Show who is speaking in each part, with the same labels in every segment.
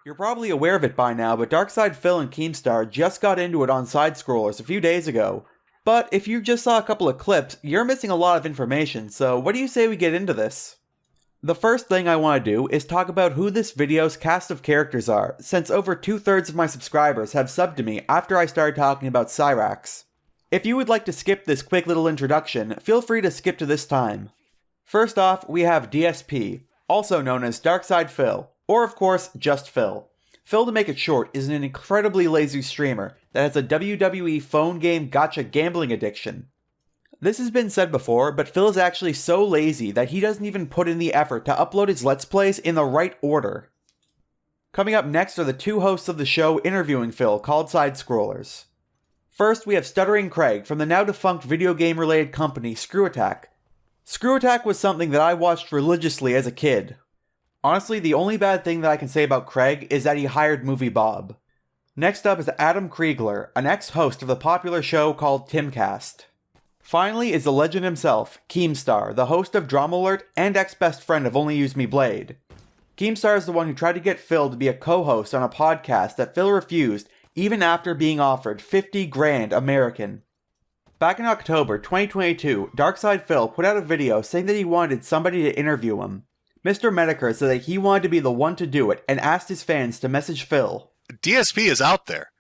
Speaker 1: You're probably aware of it by now, but DarkSydePhil and Keemstar just got into it on side-scrollers a few days ago. But if you just saw a couple of clips, you're missing a lot of information, so what do you say we get into this? The first thing I want to do is talk about who this video's cast of characters are, since over 2/3 of my subscribers have subbed to me after I started talking about Cyrax. If you would like to skip this quick little introduction, feel free to skip to this time. First off, we have DSP, also known as DarkSydePhil, or of course, just Phil. Phil, to make it short, is an incredibly lazy streamer that has a WWE phone game gacha gambling addiction. This has been said before, but Phil is actually so lazy that he doesn't even put in the effort to upload his Let's Plays in the right order. Coming up next are the two hosts of the show interviewing Phil, called Side Scrollers. First, we have Stuttering Craig from the now defunct video game related company Screwattack. Screwattack was something that I watched religiously as a kid. Honestly, the only bad thing that I can say about Craig is that he hired Movie Bob. Next up is Adam Crigler, an ex-host of the popular show called Timcast. Finally is the legend himself, Keemstar, the host of Drama Alert and ex-best friend of Only Use Me Blade. Keemstar is the one who tried to get Phil to be a co-host on a podcast that Phil refused even after being offered 50 grand American. Back in October 2022, DarkSydePhil put out a video saying that he wanted somebody to interview him. Mr. Medicare said that he wanted to be the one to do it and asked his fans to message Phil.
Speaker 2: DSP is out there,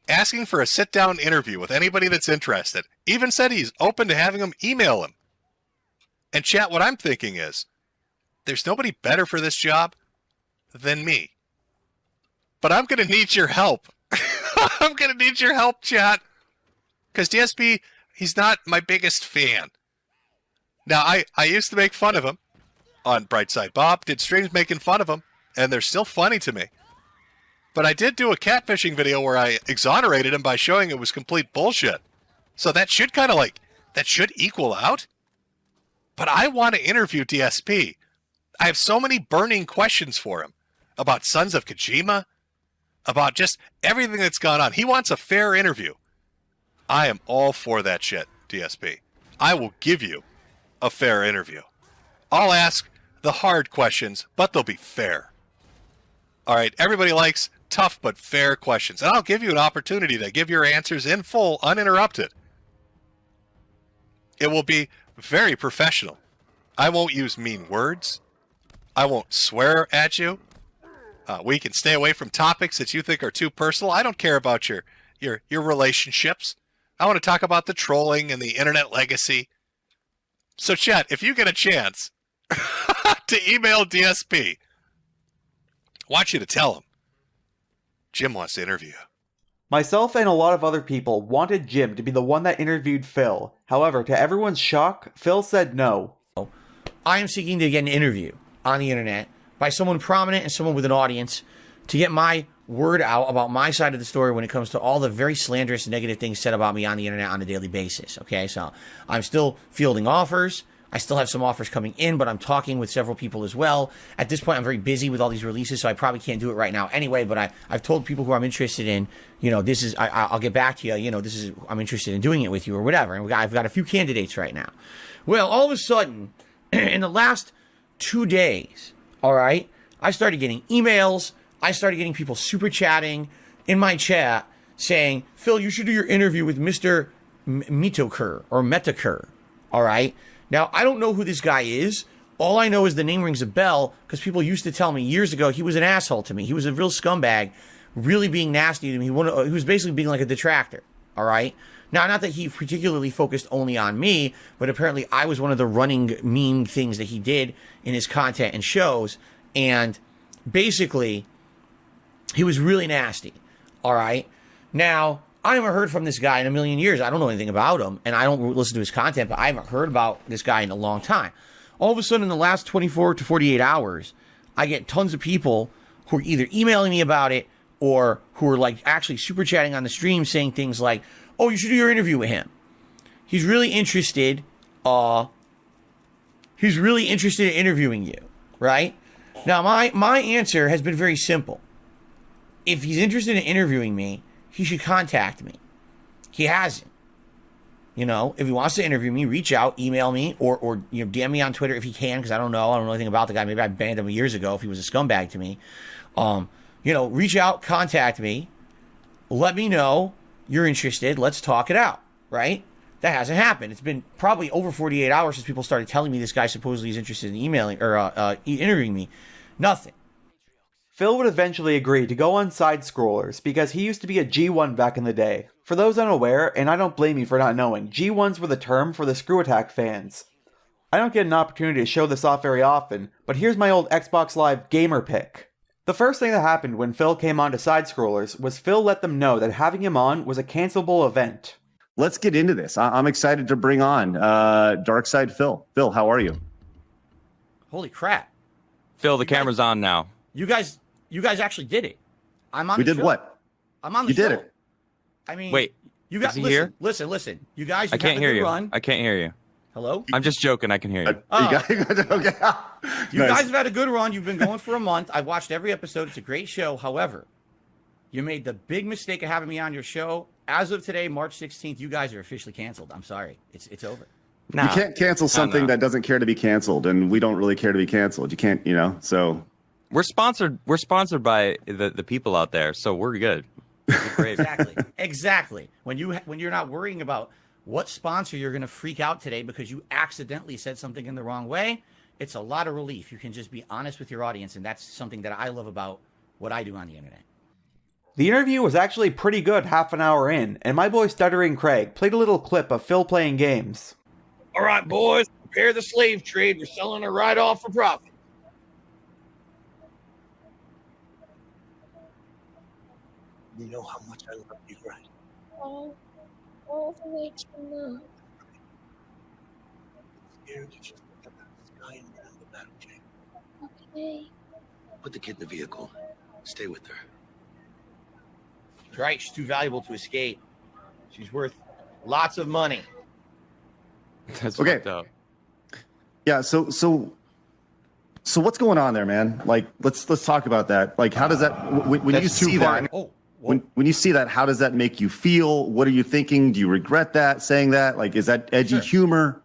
Speaker 2: asking for a sit-down interview with anybody that's interested. Even said he's open to having them email him. And chat, what I'm thinking is, there's nobody better for this job than me. But I'm going to need your help. I'm going to need your help, chat. Because DSP, he's not my biggest fan. Now, I used to make fun of him on Brightside Bob, did streams making fun of him, and they're still funny to me. But I did do a catfishing video where I exonerated him by showing it was complete bullshit. So that should kind of that should equal out. But I want to interview DSP. I have so many burning questions for him about Sons of Kojima, about just everything that's gone on. He wants a fair interview. I am all for that shit, DSP. I will give you a fair interview. I'll ask the hard questions, but they'll be fair. All right, everybody likes tough but fair questions, and I'll give you an opportunity to give your answers in full, uninterrupted. It will be very professional. I won't use mean words. I won't swear at you. We can stay away from topics that you think are too personal. I don't care about your relationships. I want to talk about the trolling and the internet legacy. So, chat, if you get a chance to email DSP, I want you to tell him Jim wants to interview you.
Speaker 1: Myself and a lot of other people wanted Jim to be the one that interviewed Phil. However, to everyone's shock, Phil said no.
Speaker 3: I am seeking to get an interview on the internet by someone prominent and someone with an audience to get my word out about my side of the story when it comes to all the very slanderous and negative things said about me on the internet on a daily basis. Okay, so I'm still fielding offers. I still have some offers coming in, but I'm talking with several people as well. At this point, I'm very busy with all these releases, so I probably can't do it right now anyway, but I've told people who I'm interested in, this is, I'll get back to you, this is, I'm interested in doing it with you or whatever. And I've got a few candidates right now. Well, all of a sudden, in the last 2 days, all right, I started getting emails. I started getting people super chatting in my chat saying, Phil, you should do your interview with Mr. Mitokur or Metakur, all right? Now, I don't know who this guy is. All I know is the name rings a bell because people used to tell me years ago he was an asshole to me. He was a real scumbag, really being nasty to me. He was basically being like a detractor, all right? Now, not that he particularly focused only on me, but apparently I was one of the running mean things that he did in his content and shows. And basically, he was really nasty, all right? Now, I haven't heard from this guy in a million years. I don't know anything about him, and I don't listen to his content, but I haven't heard about this guy in a long time. All of a sudden, in the last 24 to 48 hours, I get tons of people who are either emailing me about it or who are like actually super chatting on the stream saying things like, oh, you should do your interview with him. He's really interested. He's really interested in interviewing you, right? Now, my answer has been very simple. If he's interested in interviewing me, he should contact me. He hasn't. If he wants to interview me, reach out, email me, or DM me on Twitter if he can, because I don't know anything about the guy. Maybe I banned him years ago if he was a scumbag to me. reach out, contact me, let me know you're interested. Let's talk it out, right? That hasn't happened. It's been probably over 48 hours since people started telling me this guy supposedly is interested in emailing or interviewing me. Nothing.
Speaker 1: Phil would eventually agree to go on Side Scrollers because he used to be a G1 back in the day. For those unaware, and I don't blame you for not knowing, G1s were the term for the Screwattack fans. I don't get an opportunity to show this off very often, but here's my old Xbox Live gamer pick. The first thing that happened when Phil came on to Side Scrollers was Phil let them know that having him on was a cancelable event.
Speaker 4: Let's get into this. I'm excited to bring on DarkSydePhil. Phil, how are you?
Speaker 3: Holy crap.
Speaker 5: Phil, the camera's on now.
Speaker 3: You guys actually did it. I'm on
Speaker 4: We
Speaker 3: the
Speaker 4: did
Speaker 3: show.
Speaker 4: what?
Speaker 3: I'm on the
Speaker 4: You
Speaker 3: show.
Speaker 4: did it.
Speaker 3: I mean,
Speaker 5: Wait,
Speaker 3: you guys
Speaker 5: is he here?
Speaker 3: Listen. You guys,
Speaker 5: I can't hear you.
Speaker 3: Run.
Speaker 5: I can't hear you.
Speaker 3: Hello?
Speaker 5: I'm just joking. I can hear you.
Speaker 4: Okay.
Speaker 3: You guys have had a good run. You've been going for a month. I've watched every episode. It's a great show. However, you made the big mistake of having me on your show. As of today, March 16th, you guys are officially canceled. I'm sorry. It's over.
Speaker 4: You can't cancel something that doesn't care to be canceled, and we don't really care to be canceled. You can't, so.
Speaker 5: We're sponsored by the people out there, so we're good. We're great.
Speaker 3: Exactly. When you're not worrying about what sponsor you're going to freak out today because you accidentally said something in the wrong way, it's a lot of relief. You can just be honest with your audience, and that's something that I love about what I do on the internet.
Speaker 1: The interview was actually pretty good half an hour in, and my boy Stuttering Craig played a little clip of Phil playing games.
Speaker 3: All right, boys, prepare the slave trade. We're selling her right off for profit.
Speaker 6: You know how much I love you, right?
Speaker 7: All the way to now.
Speaker 6: Scared you just look up at the sky and run the battle chain.
Speaker 7: Okay.
Speaker 6: Put the kid in the vehicle. Stay with her.
Speaker 3: Right, she's too valuable to escape. She's worth lots of money.
Speaker 5: That's
Speaker 4: Okay.
Speaker 5: fucked up.
Speaker 4: Yeah, so what's going on there, man? Like, let's talk about that. Like, how does that when you see that? When you see that, how does that make you feel? What are you thinking? Do you regret that, saying that? Like, is that edgy humor?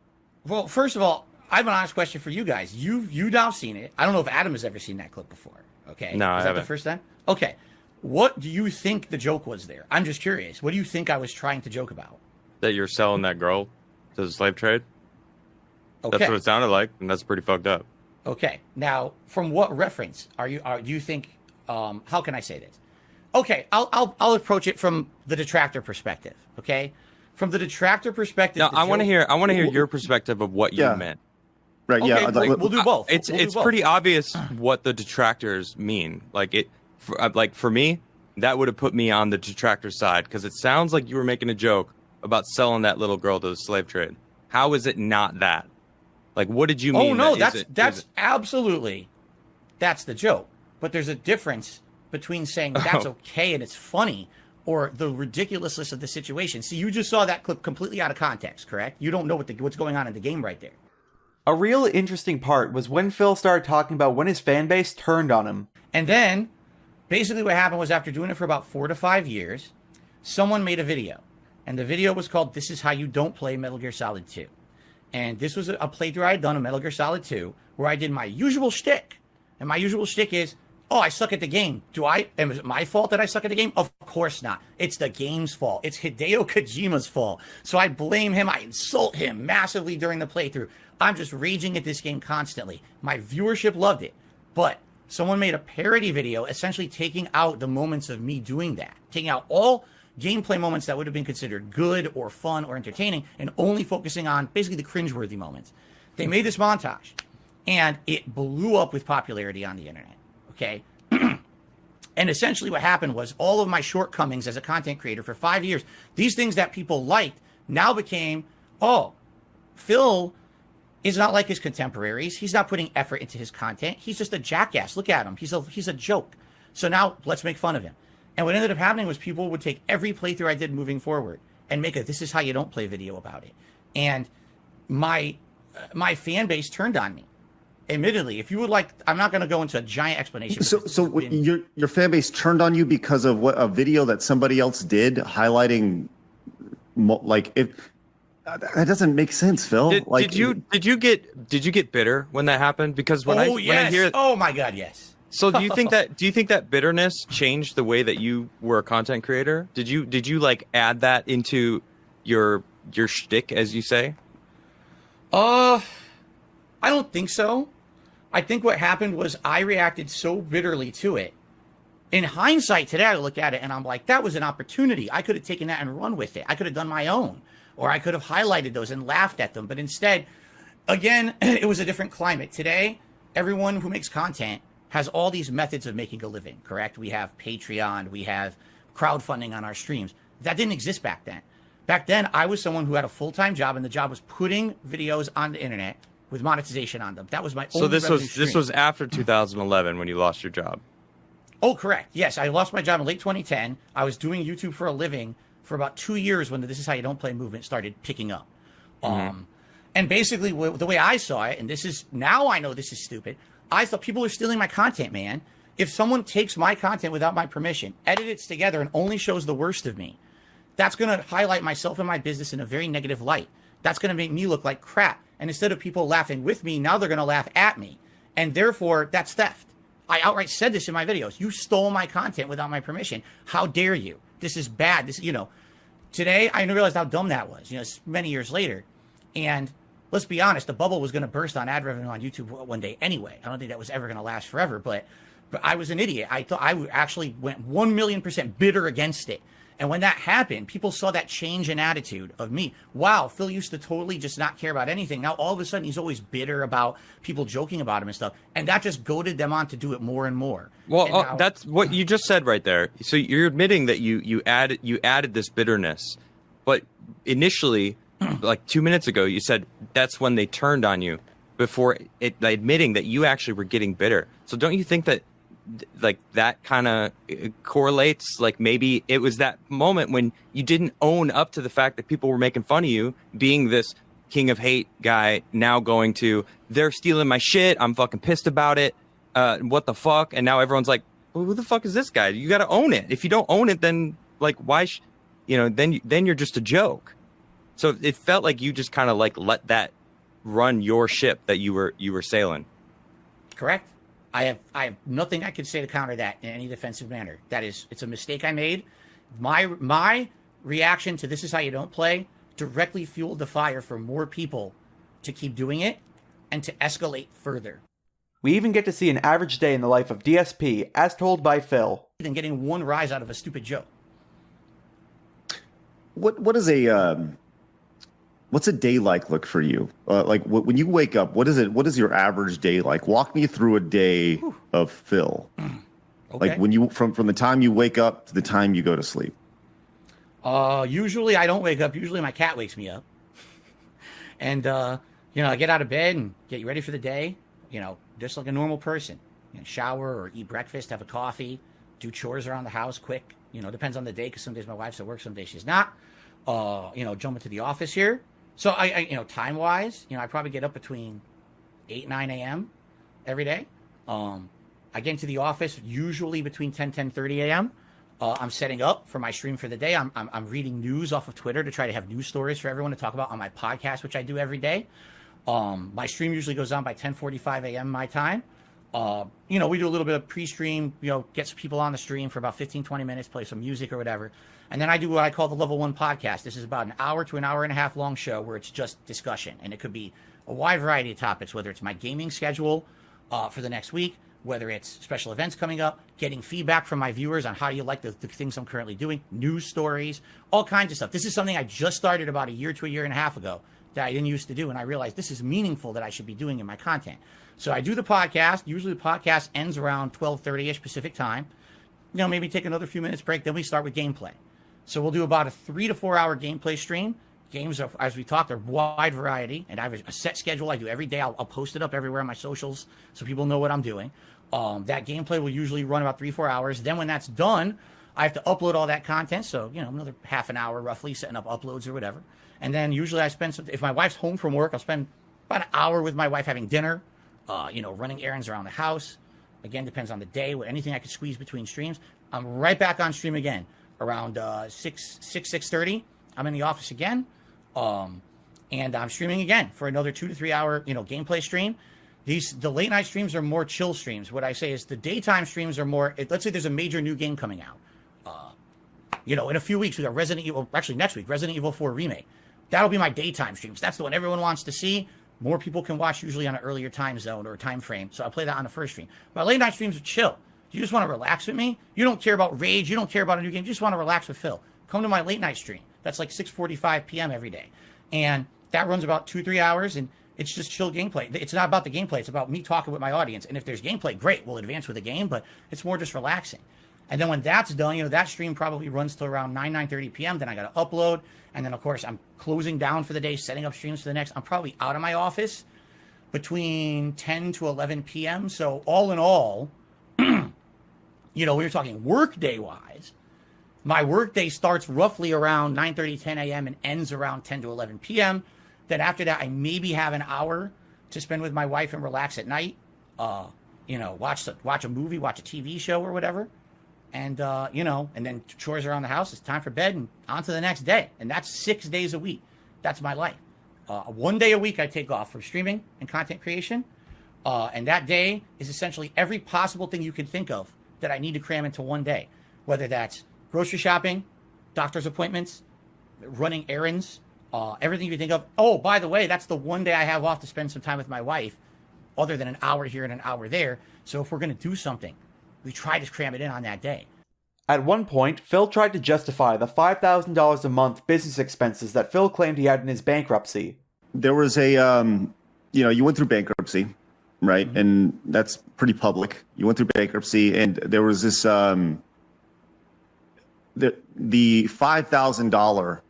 Speaker 3: Well, first of all, I have an honest question for you guys. You've now seen it. I don't know if Adam has ever seen that clip before. Okay.
Speaker 5: No, I
Speaker 3: Is that
Speaker 5: haven't.
Speaker 3: the first time? Okay. What do you think the joke was there? I'm just curious. What do you think I was trying to joke about?
Speaker 5: That you're selling that girl to the slave trade?
Speaker 3: Okay.
Speaker 5: That's what it sounded like, and that's pretty fucked up.
Speaker 3: Okay. Now, from what reference do you think? How can I say this? Okay, I'll approach it from the detractor perspective. Okay, from the detractor perspective.
Speaker 5: Now, I want to hear your perspective of what you meant.
Speaker 4: Right?
Speaker 3: Okay,
Speaker 4: Yeah.
Speaker 3: we'll do both.
Speaker 5: It's
Speaker 3: We'll do both.
Speaker 5: pretty obvious what the detractors mean. For me, that would have put me on the detractor side because it sounds like you were making a joke about selling that little girl to the slave trade. How is it not that? Like, what did you mean?
Speaker 3: Oh no, that's absolutely that's the joke. But there's a difference between saying that's okay and it's funny or the ridiculousness of the situation. See, you just saw that clip completely out of context, correct? You don't know what's going on in the game right there.
Speaker 1: A real interesting part was when Phil started talking about when his fan base turned on him.
Speaker 3: And then, basically what happened was after doing it for about 4 to 5 years, someone made a video. And the video was called This Is How You Don't Play Metal Gear Solid 2. And this was a playthrough I had done of Metal Gear Solid 2 where I did my usual shtick. And my usual shtick is, oh, I suck at the game. Is it my fault that I suck at the game? Of course not. It's the game's fault. It's Hideo Kojima's fault. So I blame him. I insult him massively during the playthrough. I'm just raging at this game constantly. My viewership loved it. But someone made a parody video essentially taking out the moments of me doing that. Taking out all gameplay moments that would have been considered good or fun or entertaining and only focusing on basically the cringeworthy moments. They made this montage and it blew up with popularity on the internet. Okay. And essentially what happened was all of my shortcomings as a content creator for 5 years, these things that people liked now became, oh, Phil is not like his contemporaries. He's not putting effort into his content. He's just a jackass. Look at him. He's a joke. So now let's make fun of him. And what ended up happening was people would take every playthrough I did moving forward and make a This Is How You Don't Play video about it. And my fan base turned on me. Admittedly, if you would like, I'm not going to go into a giant explanation.
Speaker 4: So your fan base turned on you because of what a video that somebody else did highlighting, like if that doesn't make sense, Phil.
Speaker 5: Did you get bitter when that happened? Because when I hear,
Speaker 3: oh my God, yes.
Speaker 5: So do you think that bitterness changed the way that you were a content creator? Did you like add that into your shtick, as you say?
Speaker 3: I don't think so. I think what happened was I reacted so bitterly to it. In hindsight, today I look at it and I'm like, that was an opportunity. I could have taken that and run with it. I could have done my own, or I could have highlighted those and laughed at them. But instead, again, it was a different climate. Today, everyone who makes content has all these methods of making a living, correct? We have Patreon, we have crowdfunding on our streams. That didn't exist back then. Back then, I was someone who had a full-time job, and the job was putting videos on the internet with monetization on them. That was my only revenue stream.
Speaker 5: This was after 2011 when you lost your job.
Speaker 3: Oh, correct. Yes, I lost my job in late 2010. I was doing YouTube for a living for about 2 years when the This Is How You Don't Play movement started picking up. And basically, the way I saw it, and this is, now I know this is stupid, I thought people are stealing my content, man. If someone takes my content without my permission, edits it together, and only shows the worst of me, that's going to highlight myself and my business in a very negative light. That's going to make me look like crap. And instead of people laughing with me, now they're going to laugh at me. And therefore, that's theft. I outright said this in my videos. You stole my content without my permission. How dare you? This is bad. This, today I realized how dumb that was. It's many years later. And let's be honest, the bubble was going to burst on ad revenue on YouTube one day anyway. I don't think that was ever going to last forever, but I was an idiot. I thought I actually went 1,000,000% bitter against it. And when that happened, people saw that change in attitude of me. Wow, Phil used to totally just not care about anything. Now, all of a sudden, he's always bitter about people joking about him and stuff. And that just goaded them on to do it more and more.
Speaker 5: Well,
Speaker 3: now,
Speaker 5: that's what you just said right there. So you're admitting that you added this bitterness. But initially, like 2 minutes ago, you said that's when they turned on you before admitting that you actually were getting bitter. So don't you think that like that kind of correlates? Like maybe it was that moment when you didn't own up to the fact that people were making fun of you being this king of hate guy, now going to, they're stealing my shit, I'm fucking pissed about it, what the fuck? And now everyone's like, well, who the fuck is this guy? You got to own it. If you don't own it, then like why then you're just a joke. So it felt like you just kind of like let that run your ship that you were sailing.
Speaker 3: Correct. I have nothing I could say to counter that in any defensive manner. It's a mistake I made. My reaction to This Is How You Don't Play directly fueled the fire for more people to keep doing it and to escalate further.
Speaker 1: We even get to see an average day in the life of DSP, as told by Phil.
Speaker 3: Than getting one rise out of a stupid joke.
Speaker 4: What's a day like look for you? Like when you wake up, what is your average day like? Walk me through a day of Phil.
Speaker 3: Okay.
Speaker 4: Like when you from the time you wake up to the time you go to sleep.
Speaker 3: Usually I don't wake up. Usually my cat wakes me up. And I get out of bed and get ready for the day, just like a normal person. Shower or eat breakfast, have a coffee, do chores around the house quick. Depends on the day, because some days my wife's at work, some days she's not. Jump into the office here. So I time-wise, I probably get up between 8, 9 a.m. every day. I get into the office usually between 10:30 a.m. I'm setting up for my stream for the day. I'm reading news off of Twitter to try to have news stories for everyone to talk about on my podcast, which I do every day. My stream usually goes on by 10:45 a.m. my time. We do a little bit of pre-stream, get some people on the stream for about 15, 20 minutes, play some music or whatever. And then I do what I call the Level 1 podcast. This is about an hour to an hour and a half long show where it's just discussion. And it could be a wide variety of topics, whether it's my gaming schedule for the next week, whether it's special events coming up, getting feedback from my viewers on how you like the things I'm currently doing, news stories, all kinds of stuff. This is something I just started about a year to a year and a half ago that I didn't used to do. And I realized this is meaningful that I should be doing in my content. So I do the podcast. Usually the podcast ends around 12:30-ish Pacific time. Maybe take another few minutes break. Then we start with gameplay. So we'll do about a 3 to 4 hour gameplay stream. Games, as we talked, are wide variety. And I have a set schedule I do every day. I'll post it up everywhere on my socials so people know what I'm doing. That gameplay will usually run about 3-4 hours. Then when that's done, I have to upload all that content. So, another half an hour roughly setting up uploads or whatever. And then usually I spend if my wife's home from work, I'll spend about an hour with my wife having dinner. Running errands around the house. Again, depends on the day. Anything I could squeeze between streams. I'm right back on stream again around 6:30. I'm in the office again, and I'm streaming again for another 2 to 3 hour gameplay stream. The late night streams are more chill streams. What I say is the daytime streams are more. Let's say there's a major new game coming out. In a few weeks we got Resident Evil. Actually, next week Resident Evil 4 remake. That'll be my daytime streams. That's the one everyone wants to see. More people can watch usually on an earlier time zone or time frame. So I play that on the first stream. My late night streams are chill. You just want to relax with me. You don't care about rage. You don't care about a new game. You just want to relax with Phil. Come to my late night stream. That's like 6:45 p.m. every day, and that runs about 2-3 hours. And it's just chill gameplay. It's not about the gameplay. It's about me talking with my audience. And if there's gameplay, great. We'll advance with the game, but it's more just relaxing. And then when that's done, that stream probably runs till around 9:30 p.m. Then I got to upload. And then, of course, I'm closing down for the day, setting up streams for the next. I'm probably out of my office between 10 to 11 p.m. So all in all, when you're talking work day-wise, my work day starts roughly around 9:30, 10 a.m. and ends around 10 to 11 p.m. Then after that, I maybe have an hour to spend with my wife and relax at night. Watch a movie, watch a TV show or whatever. And, and then chores around the house. It's time for bed and on to the next day. And that's 6 days a week. That's my life. 1 day a week I take off from streaming and content creation. And that day is essentially every possible thing you can think of that I need to cram into one day. Whether that's grocery shopping, doctor's appointments, running errands, everything you can think of. Oh, by the way, that's the one day I have off to spend some time with my wife, other than an hour here and an hour there. So if we're going to do something, we try to cram it in on that day.
Speaker 1: At one point, Phil tried to justify the $5,000 a month business expenses that Phil claimed he had in his bankruptcy.
Speaker 4: There was a, you went through bankruptcy, right? Mm-hmm. And that's pretty public. You went through bankruptcy, and there was this, the $5,000,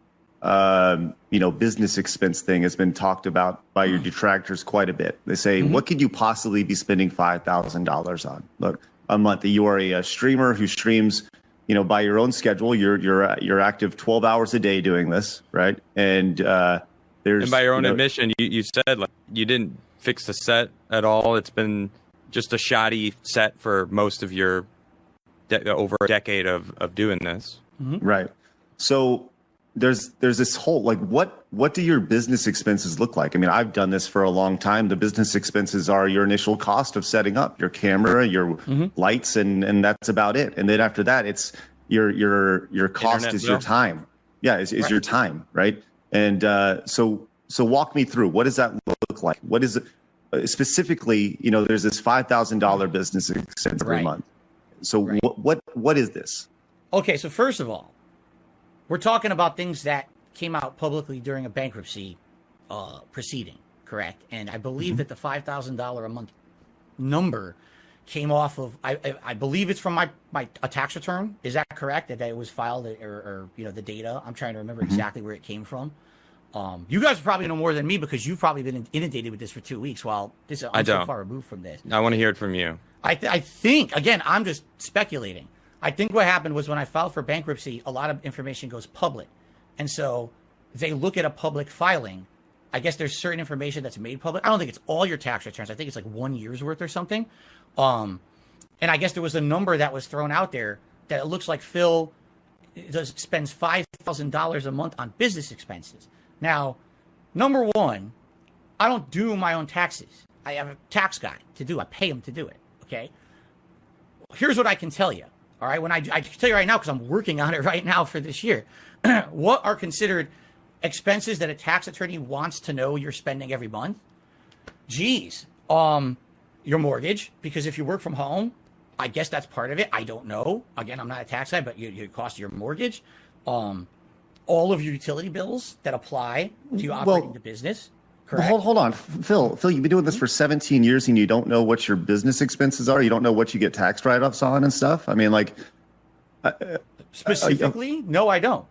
Speaker 4: business expense thing has been talked about by your detractors quite a bit. They say, what could you possibly be spending $5,000 on? Look, a month. You are a streamer who streams, by your own schedule. You're active 12 hours a day doing this, right? And there's,
Speaker 5: and by your own admission, you said like you didn't fix the set at all. It's been just a shoddy set for most of your over a decade of doing this.
Speaker 3: Mm-hmm.
Speaker 4: Right. So there's this whole, like, what do your business expenses look like? I mean, I've done this for a long time. The business expenses are your initial cost of setting up your camera, your lights, and that's about it. And then after that, it's your cost
Speaker 5: Internet
Speaker 4: is
Speaker 5: bill.
Speaker 4: your time. Yeah, is
Speaker 3: Right.
Speaker 4: your time, right? And so walk me through, what does that look like? What is it specifically? There's this $5,000 business expense every
Speaker 3: Right.
Speaker 4: month. So
Speaker 3: Right.
Speaker 4: what is this?
Speaker 3: Okay, so first of all, we're talking about things that came out publicly during a bankruptcy proceeding, correct? And I believe that the $5,000 a month number came off of, I believe it's from a tax return. Is that correct? That it was filed or the data? I'm trying to remember exactly where it came from. You guys probably know more than me because you've probably been inundated with this for 2 weeks while I'm so far removed from this.
Speaker 5: I want to hear it from you.
Speaker 3: I think, again, I'm just speculating. I think what happened was when I filed for bankruptcy, a lot of information goes public. And so they look at a public filing. I guess there's certain information that's made public. I don't think it's all your tax returns. I think it's like 1 year's worth or something. And I guess there was a number that was thrown out there that it looks like Phil spends $5,000 a month on business expenses. Now, number one, I don't do my own taxes. I have a tax guy to do. I pay him to do it. Okay. Here's what I can tell you. All right. I can tell you right now, because I'm working on it right now for this year, what are considered expenses that a tax attorney wants to know you're spending every month? Geez. Your mortgage, because if you work from home, I guess that's part of it. I don't know. Again, I'm not a tax guy, but your cost of your mortgage, all of your utility bills that apply to you operating the business. Correct.
Speaker 4: Hold on, Phil, you've been doing this for 17 years and you don't know what your business expenses are? You don't know what you get tax write-offs on and stuff? I mean, like...
Speaker 3: Specifically? No, I don't.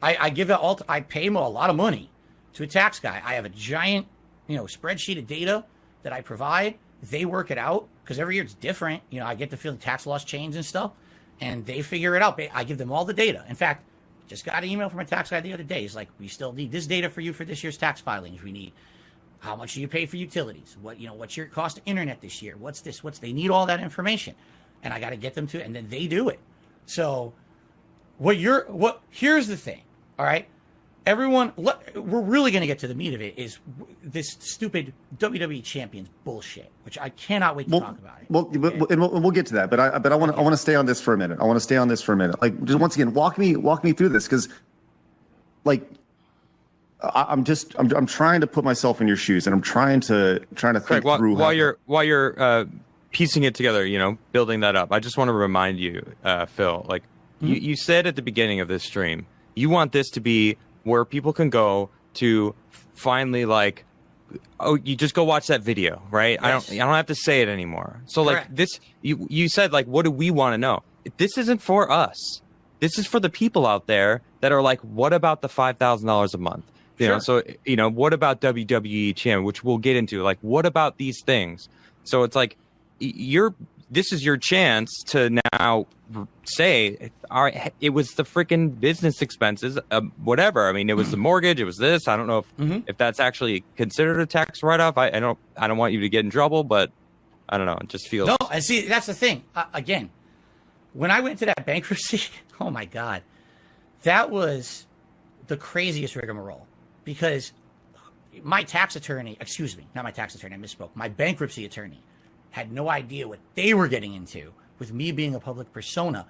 Speaker 3: I give it all... I pay him a lot of money to a tax guy. I have a giant, spreadsheet of data that I provide. They work it out, because every year it's different. I get to feel the tax laws change and stuff, and they figure it out. I give them all the data. In fact, just got an email from a tax guy the other day. He's like, we still need this data for you for this year's tax filings. We need how much do you pay for utilities? What's your cost of internet this year? What's this? They need all that information. And I got to get them to, and then they do it. So here's the thing. All right. everyone, we're really going to get to the meat of it, is this stupid WWE Champions bullshit, which I cannot wait to talk about it.
Speaker 4: Well, okay. we'll get to that, but I want to stay on this for a minute. Like, just once again, walk me through this, because, like, I'm trying to put myself in your shoes, and I'm trying to think through
Speaker 5: while you're piecing it together, building that up. I just want to remind you, Phil, like you said at the beginning of this stream, you want this to be where people can go to finally, like, you just go watch that video, right? Yes. I don't have to say it anymore. So Correct. Like this, you said, like, what do we want to know? This isn't for us. This is for the people out there that are like, what about the $5,000 a month? You know, so, what about WWE Champion, which we'll get into? Like, what about these things? So it's like, this is your chance to now say, all right, it was the freaking business expenses, whatever. I mean, it was the mortgage, it was this. I don't know if that's actually considered a tax write-off. I don't want you to get in trouble, but I don't know. It just feels.
Speaker 3: No, and see, that's the thing. Again, when I went to that bankruptcy, oh my God, that was the craziest rigmarole, because my tax attorney, excuse me, not my tax attorney, I misspoke. My bankruptcy attorney had no idea what they were getting into with me being a public persona.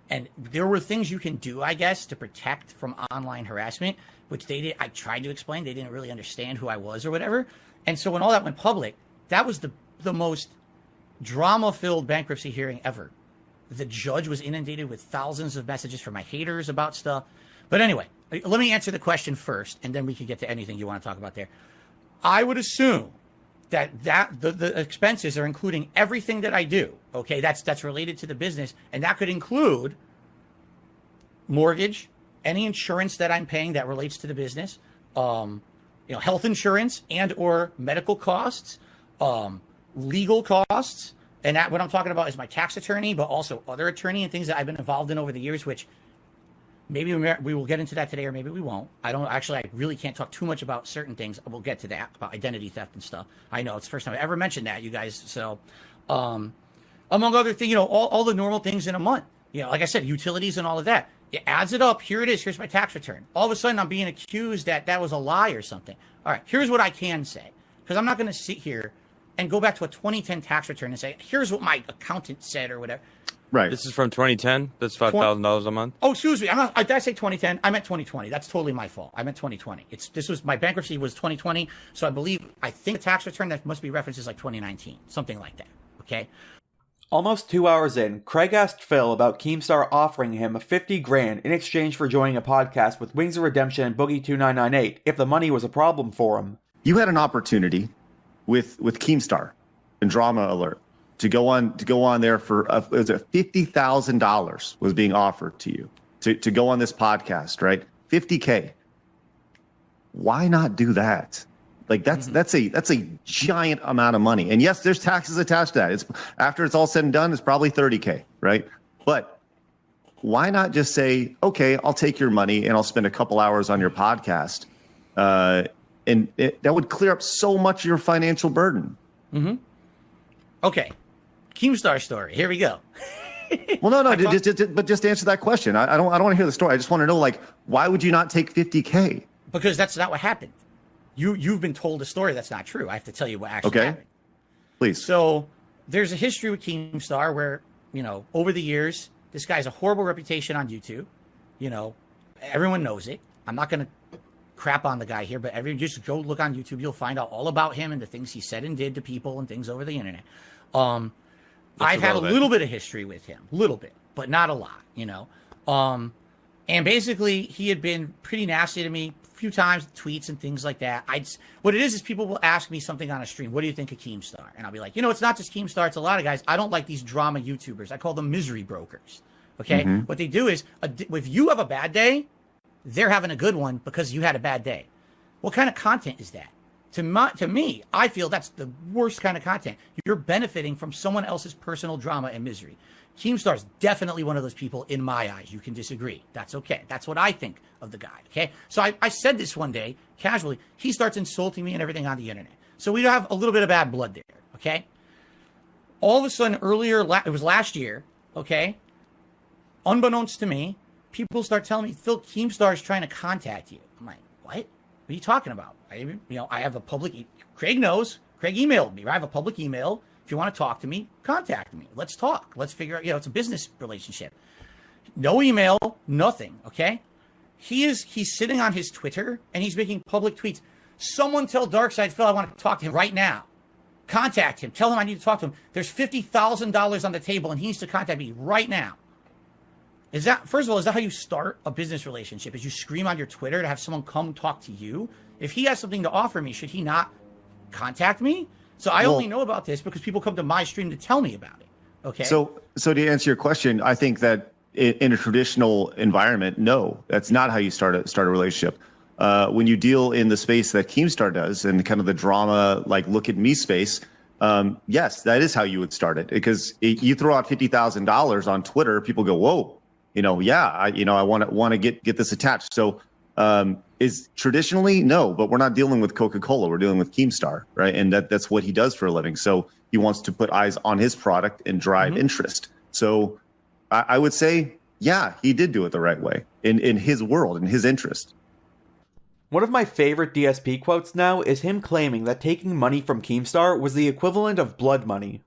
Speaker 3: And there were things you can do, I guess, to protect from online harassment, which they did. I tried to explain. They didn't really understand who I was or whatever. And so when all that went public, that was the most drama-filled bankruptcy hearing ever. The judge was inundated with thousands of messages from my haters about stuff. But anyway, let me answer the question first, and then we can get to anything you want to talk about there. I would assume that the expenses are including everything that I do. Okay, that's related to the business, and that could include mortgage, any insurance that I'm paying that relates to the business, health insurance and or medical costs, legal costs, and that what I'm talking about is my tax attorney, but also other attorney and things that I've been involved in over the years, which maybe we will get into that today, or maybe we won't. I really can't talk too much about certain things. We'll get to that, about identity theft and stuff. I know it's the first time I ever mentioned that, you guys. So, among other things, all the normal things in a month. Like I said, utilities and all of that. It adds it up. Here it is. Here's my tax return. All of a sudden, I'm being accused that was a lie or something. All right, here's what I can say. Because I'm not going to sit here and go back to a 2010 tax return and say, here's what my accountant said or whatever.
Speaker 4: Right.
Speaker 5: This is from 2010. That's $5,000 a month.
Speaker 3: Oh, excuse me. Did I say 2010? I meant 2020. That's totally my fault. I meant 2020. My bankruptcy was 2020. So I think the tax return that must be referenced is like 2019, something like that. Okay.
Speaker 1: Almost 2 hours in, Craig asked Phil about Keemstar offering him $50,000 in exchange for joining a podcast with Wings of Redemption and Boogie 2998 if the money was a problem for him.
Speaker 4: You had an opportunity with Keemstar and Drama Alert to go on there for $50,000 was being offered to you to go on this podcast, right? $50K. Why not do that? Like that's a giant amount of money. And yes, there's taxes attached to that. It's after it's all said and done, it's probably $30K, right? But why not just say, okay, I'll take your money and I'll spend a couple hours on your podcast, and that would clear up so much of your financial burden.
Speaker 3: Mm-hmm. Okay. Keemstar story. Here we go.
Speaker 4: Well, no, just answer that question. I don't want to hear the story. I just want to know, like, why would you not take $50K?
Speaker 3: Because that's not what happened. You've been told a story that's not true. I have to tell you what actually happened.
Speaker 4: Please.
Speaker 3: So there's a history with Keemstar where, over the years, this guy has a horrible reputation on YouTube. Everyone knows it. I'm not going to crap on the guy here, but just go look on YouTube. You'll find out all about him and the things he said and did to people and things over the internet. I've had a little bit of history with him, but not a lot, and basically he had been pretty nasty to me a few times, tweets and things like that. What it is people will ask me something on a stream. What do you think of Keemstar? And I'll be like, it's not just Keemstar. It's a lot of guys. I don't like these drama YouTubers. I call them misery brokers. Okay. Mm-hmm. What they do is if you have a bad day, they're having a good one because you had a bad day. What kind of content is that? To me, I feel that's the worst kind of content. You're benefiting from someone else's personal drama and misery. Keemstar's definitely one of those people in my eyes. You can disagree. That's okay. That's what I think of the guy, okay? So I said this one day, casually. He starts insulting me and everything on the internet. So we have a little bit of bad blood there, okay? All of a sudden, it was last year, okay? Unbeknownst to me, people start telling me, Phil, Keemstar is trying to contact you. I'm like, what? What are you talking about? I have a public, Craig knows, Craig emailed me, right? I have a public email. If you want to talk to me, contact me. Let's talk. Let's figure out, it's a business relationship. No email, nothing, okay? He's sitting on his Twitter and he's making public tweets. Someone tell DarkSydePhil I want to talk to him right now. Contact him. Tell him I need to talk to him. There's $50,000 on the table and he needs to contact me right now. First of all, is that how you start a business relationship? Is you scream on your Twitter to have someone come talk to you? If he has something to offer me, should he not contact me? So I only know about this because people come to my stream to tell me about it. Okay.
Speaker 4: So to answer your question, I think that in a traditional environment, no, that's not how you start a relationship. When you deal in the space that Keemstar does and kind of the drama, like look at me space, yes, that is how you would start it. Because you throw out $50,000 on Twitter, people go, whoa, I want to get this attached. So is traditionally no, but we're not dealing with Coca-Cola. We're dealing with Keemstar, right? And that's what he does for a living. So he wants to put eyes on his product and drive interest. So I would say, yeah, he did do it the right way in his world, in his interest.
Speaker 1: One of my favorite DSP quotes now is him claiming that taking money from Keemstar was the equivalent of blood money.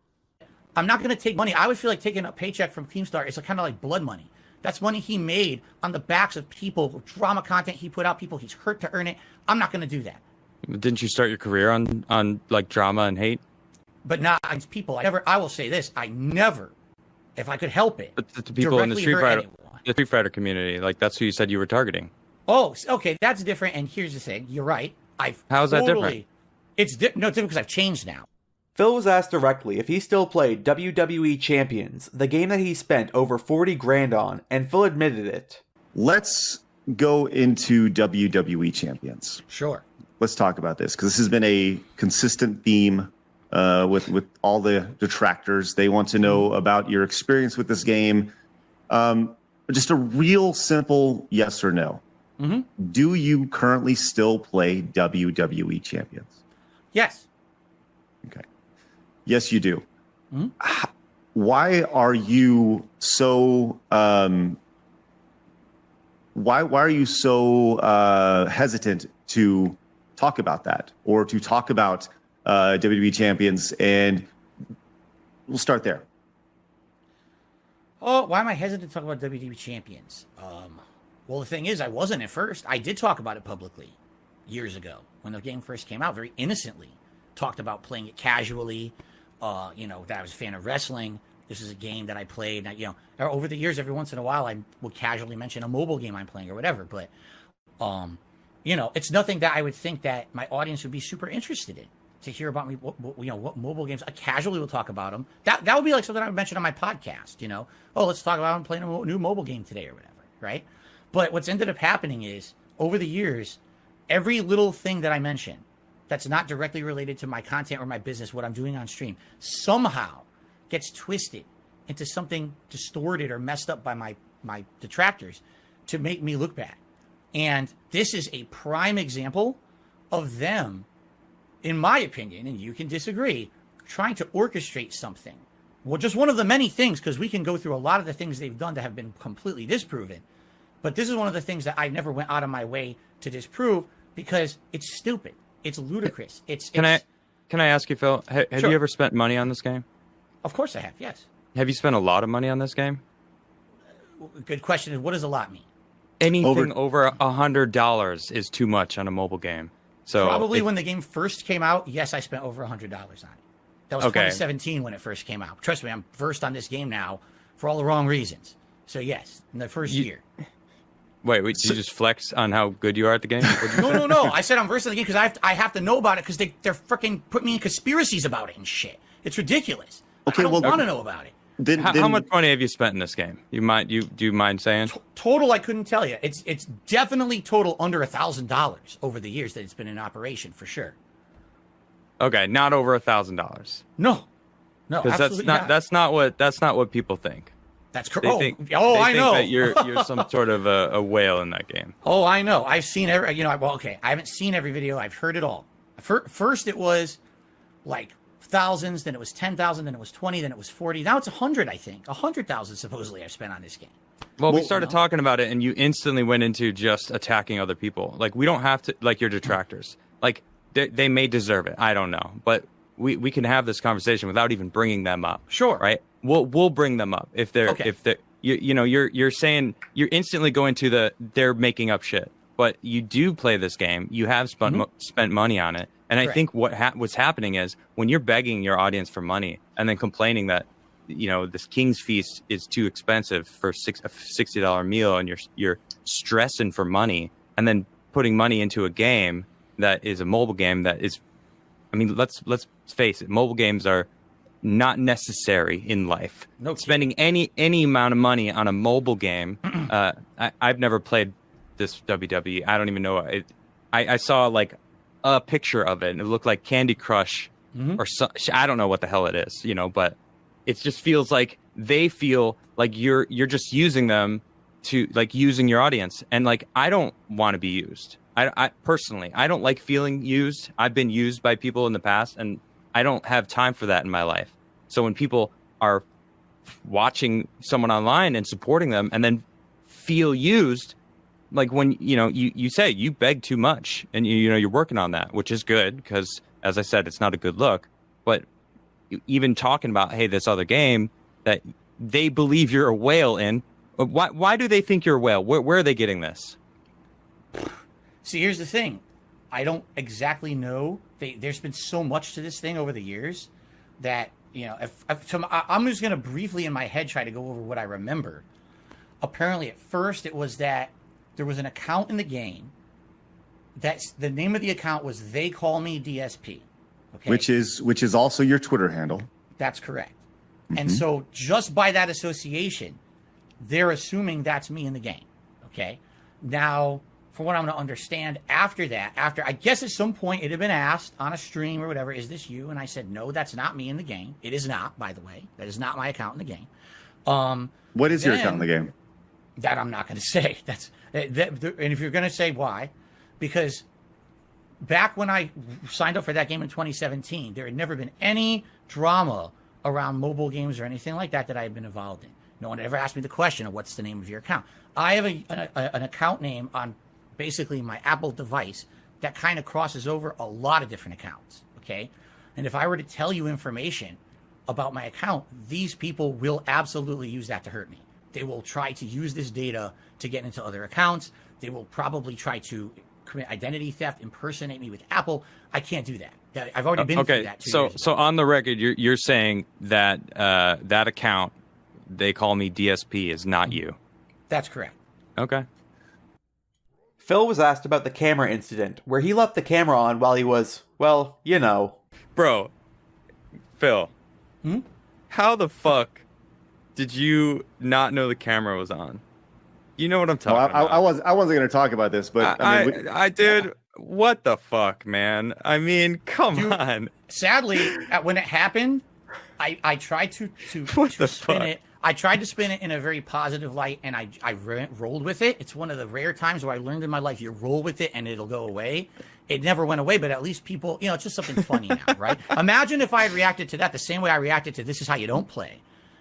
Speaker 3: I'm not going to take money. I would feel like taking a paycheck from Keemstar is kind of like blood money. That's money he made on the backs of people, drama content he put out, people he's hurt to earn it. I'm not going to do that.
Speaker 5: Didn't you start your career on like drama and hate?
Speaker 3: But not against people. I will say this, I never, if I could help it,
Speaker 5: but the people in the Street Fighter community, like that's who you said you were targeting.
Speaker 3: Oh, okay, that's different. And here's the thing, you're right.
Speaker 5: How's that different?
Speaker 3: It's different because I've changed now.
Speaker 1: Phil was asked directly if he still played WWE Champions, the game that he spent over 40 grand on, and Phil admitted it.
Speaker 4: Let's go into WWE Champions.
Speaker 3: Sure.
Speaker 4: Let's talk about this because this has been a consistent theme with all the detractors. They want to know about your experience with this game. Just a real simple yes or no. Mm-hmm. Do you currently still play WWE Champions? Yes. Okay. Yes, you do. Mm-hmm. Why are you so hesitant to talk about that or to talk about WWE Champions? And we'll start there.
Speaker 3: Oh, why am I hesitant to talk about WWE Champions? Well, the thing is, I wasn't at first. I did talk about it publicly years ago when the game first came out, very innocently. Talked about playing it casually, that I was a fan of wrestling. This is a game that I played. Over the years, every once in a while, I will casually mention a mobile game I'm playing or whatever. But, it's nothing that I would think that my audience would be super interested in to hear about me. What mobile games I casually will talk about them. That would be like something I would mention on my podcast. Let's talk about I'm playing a new mobile game today or whatever, right? But what's ended up happening is over the years, every little thing that I mention that's not directly related to my content or my business, what I'm doing on stream, somehow gets twisted into something distorted or messed up by my detractors to make me look bad. And this is a prime example of them, in my opinion, and you can disagree, trying to orchestrate something. Well, just one of the many things, because we can go through a lot of the things they've done that have been completely disproven. But this is one of the things that I never went out of my way to disprove because it's stupid. It's ludicrous. Can
Speaker 5: I ask you, Phil, have
Speaker 3: Sure.
Speaker 5: you ever spent money on this game?
Speaker 3: Of course I have, yes.
Speaker 5: Have you spent a lot of money on this game?
Speaker 3: Good question. What does a lot mean?
Speaker 5: Anything over $100 is too much on a mobile game. So
Speaker 3: probably when the game first came out, yes, I spent over $100 on it. That was 2017 when it first came out. Trust me, I'm versed on this game now for all the wrong reasons. So yes, in the first year.
Speaker 5: Wait, did you just flex on how good you are at the game?
Speaker 3: No. I said I'm versed in the game because I have to know about it because they're freaking put me in conspiracies about it and shit. It's ridiculous.
Speaker 4: Okay,
Speaker 3: I don't want to know about it.
Speaker 4: Then,
Speaker 5: how much money have you spent in this game? Do you mind saying?
Speaker 3: Total, I couldn't tell you. It's definitely total under $1,000 over the years that it's been in operation for sure.
Speaker 5: Okay, not over $1,000.
Speaker 3: No,
Speaker 5: because that's not what people think.
Speaker 3: That's correct.
Speaker 5: I know that you're some sort of a whale in that game.
Speaker 3: Oh, I know. I've seen every. I haven't seen every video. I've heard it all. First, it was like thousands. Then it was 10,000. Then it was 20. Then it was 40. Now it's 100. I think 100,000 supposedly I've spent on this game.
Speaker 5: Well, we started talking about it, and you instantly went into just attacking other people. Like, we started talking about it, and you instantly went into just attacking other people. Like, we don't have to, like, your detractors. Like, they may deserve it. I don't know. But we can have this conversation without even bringing them up.
Speaker 3: Sure.
Speaker 5: Right? We'll bring them up if they're you're saying you're instantly going to they're making up shit. But you do play this game. You have spent money on it. And
Speaker 3: Correct.
Speaker 5: I think what's happening is when you're begging your audience for money and then complaining that, this King's Feast is too expensive for a $60 meal, and you're stressing for money, and then putting money into a game that is a mobile game that is, I mean, let's face it, mobile games are not necessary in life.
Speaker 3: No kidding.
Speaker 5: Spending any amount of money on a mobile game, I've never played this WWE. I don't even know it. I saw like a picture of it, and it looked like Candy Crush or I don't know what the hell it is, but it just feels like they feel like you're just using them to, like, using your audience. And, like, I don't want to be used. I personally, I don't like feeling used. I've been used by people in the past, and I don't have time for that in my life. So when people are watching someone online and supporting them and then feel used, like when, you say you beg too much, and you're working on that, which is good because, as I said, it's not a good look. But even talking about, hey, this other game that they believe you're a whale in, why do they think you're a whale? Where are they getting this?
Speaker 3: See, here's the thing. I don't exactly know. There's been so much to this thing over the years that, I'm just going to briefly in my head try to go over what I remember. Apparently, at first, it was that there was an account in the game. That's the name of the account was They Call Me DSP. Okay?
Speaker 4: Which is also your Twitter handle.
Speaker 3: That's correct. And so just by that association, they're assuming that's me in the game. Okay. Now, from what I'm going to understand after that, I guess at some point it had been asked on a stream or whatever, is this you? And I said, no, that's not me in the game. It is not, by the way. That is not my account in the game.
Speaker 4: What is your account in the game?
Speaker 3: That I'm not going to say. And if you're going to say why, because back when I signed up for that game in 2017, there had never been any drama around mobile games or anything like that I had been involved in. No one ever asked me the question of what's the name of your account. I have an account name on basically my Apple device that kind of crosses over a lot of different accounts, okay? And if I were to tell you information about my account, these people will absolutely use that to hurt me. They will try to use this data to get into other accounts. They will probably try to commit identity theft, impersonate me with Apple. I can't do that. I've already been through that 2 years ago.
Speaker 5: So on the record, you're saying that that account, They Call Me DSP, is not you.
Speaker 3: That's correct.
Speaker 5: Okay.
Speaker 1: Phil was asked about the camera incident, where he left the camera on while he was, well,
Speaker 5: Bro, Phil, how the fuck did you not know the camera was on? You know what I'm talking about.
Speaker 4: I wasn't going to talk about this, but
Speaker 5: I did. What the fuck, man? I mean, come on.
Speaker 3: Sadly, when it happened, I tried to spin it. I tried to spin it in a very positive light, and I rolled with it. It's one of the rare times where I learned in my life you roll with it and it'll go away. It never went away, but at least people, it's just something funny now, right? Imagine if I had reacted to that the same way I reacted to This Is How You Don't Play.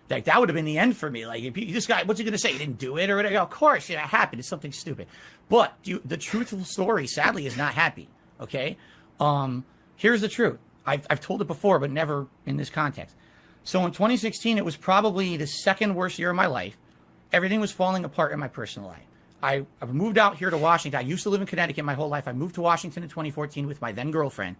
Speaker 3: Like, that would have been the end for me. Like, if this guy, what's he going to say? He didn't do it or whatever. Of course, it happened. It's something stupid. But the truthful story, sadly, is not happy. Okay? Here's the truth. I've told it before, but never in this context. So in 2016, it was probably the second worst year of my life. Everything was falling apart in my personal life. I moved out here to Washington. I used to live in Connecticut my whole life. I moved to Washington in 2014 with my then girlfriend.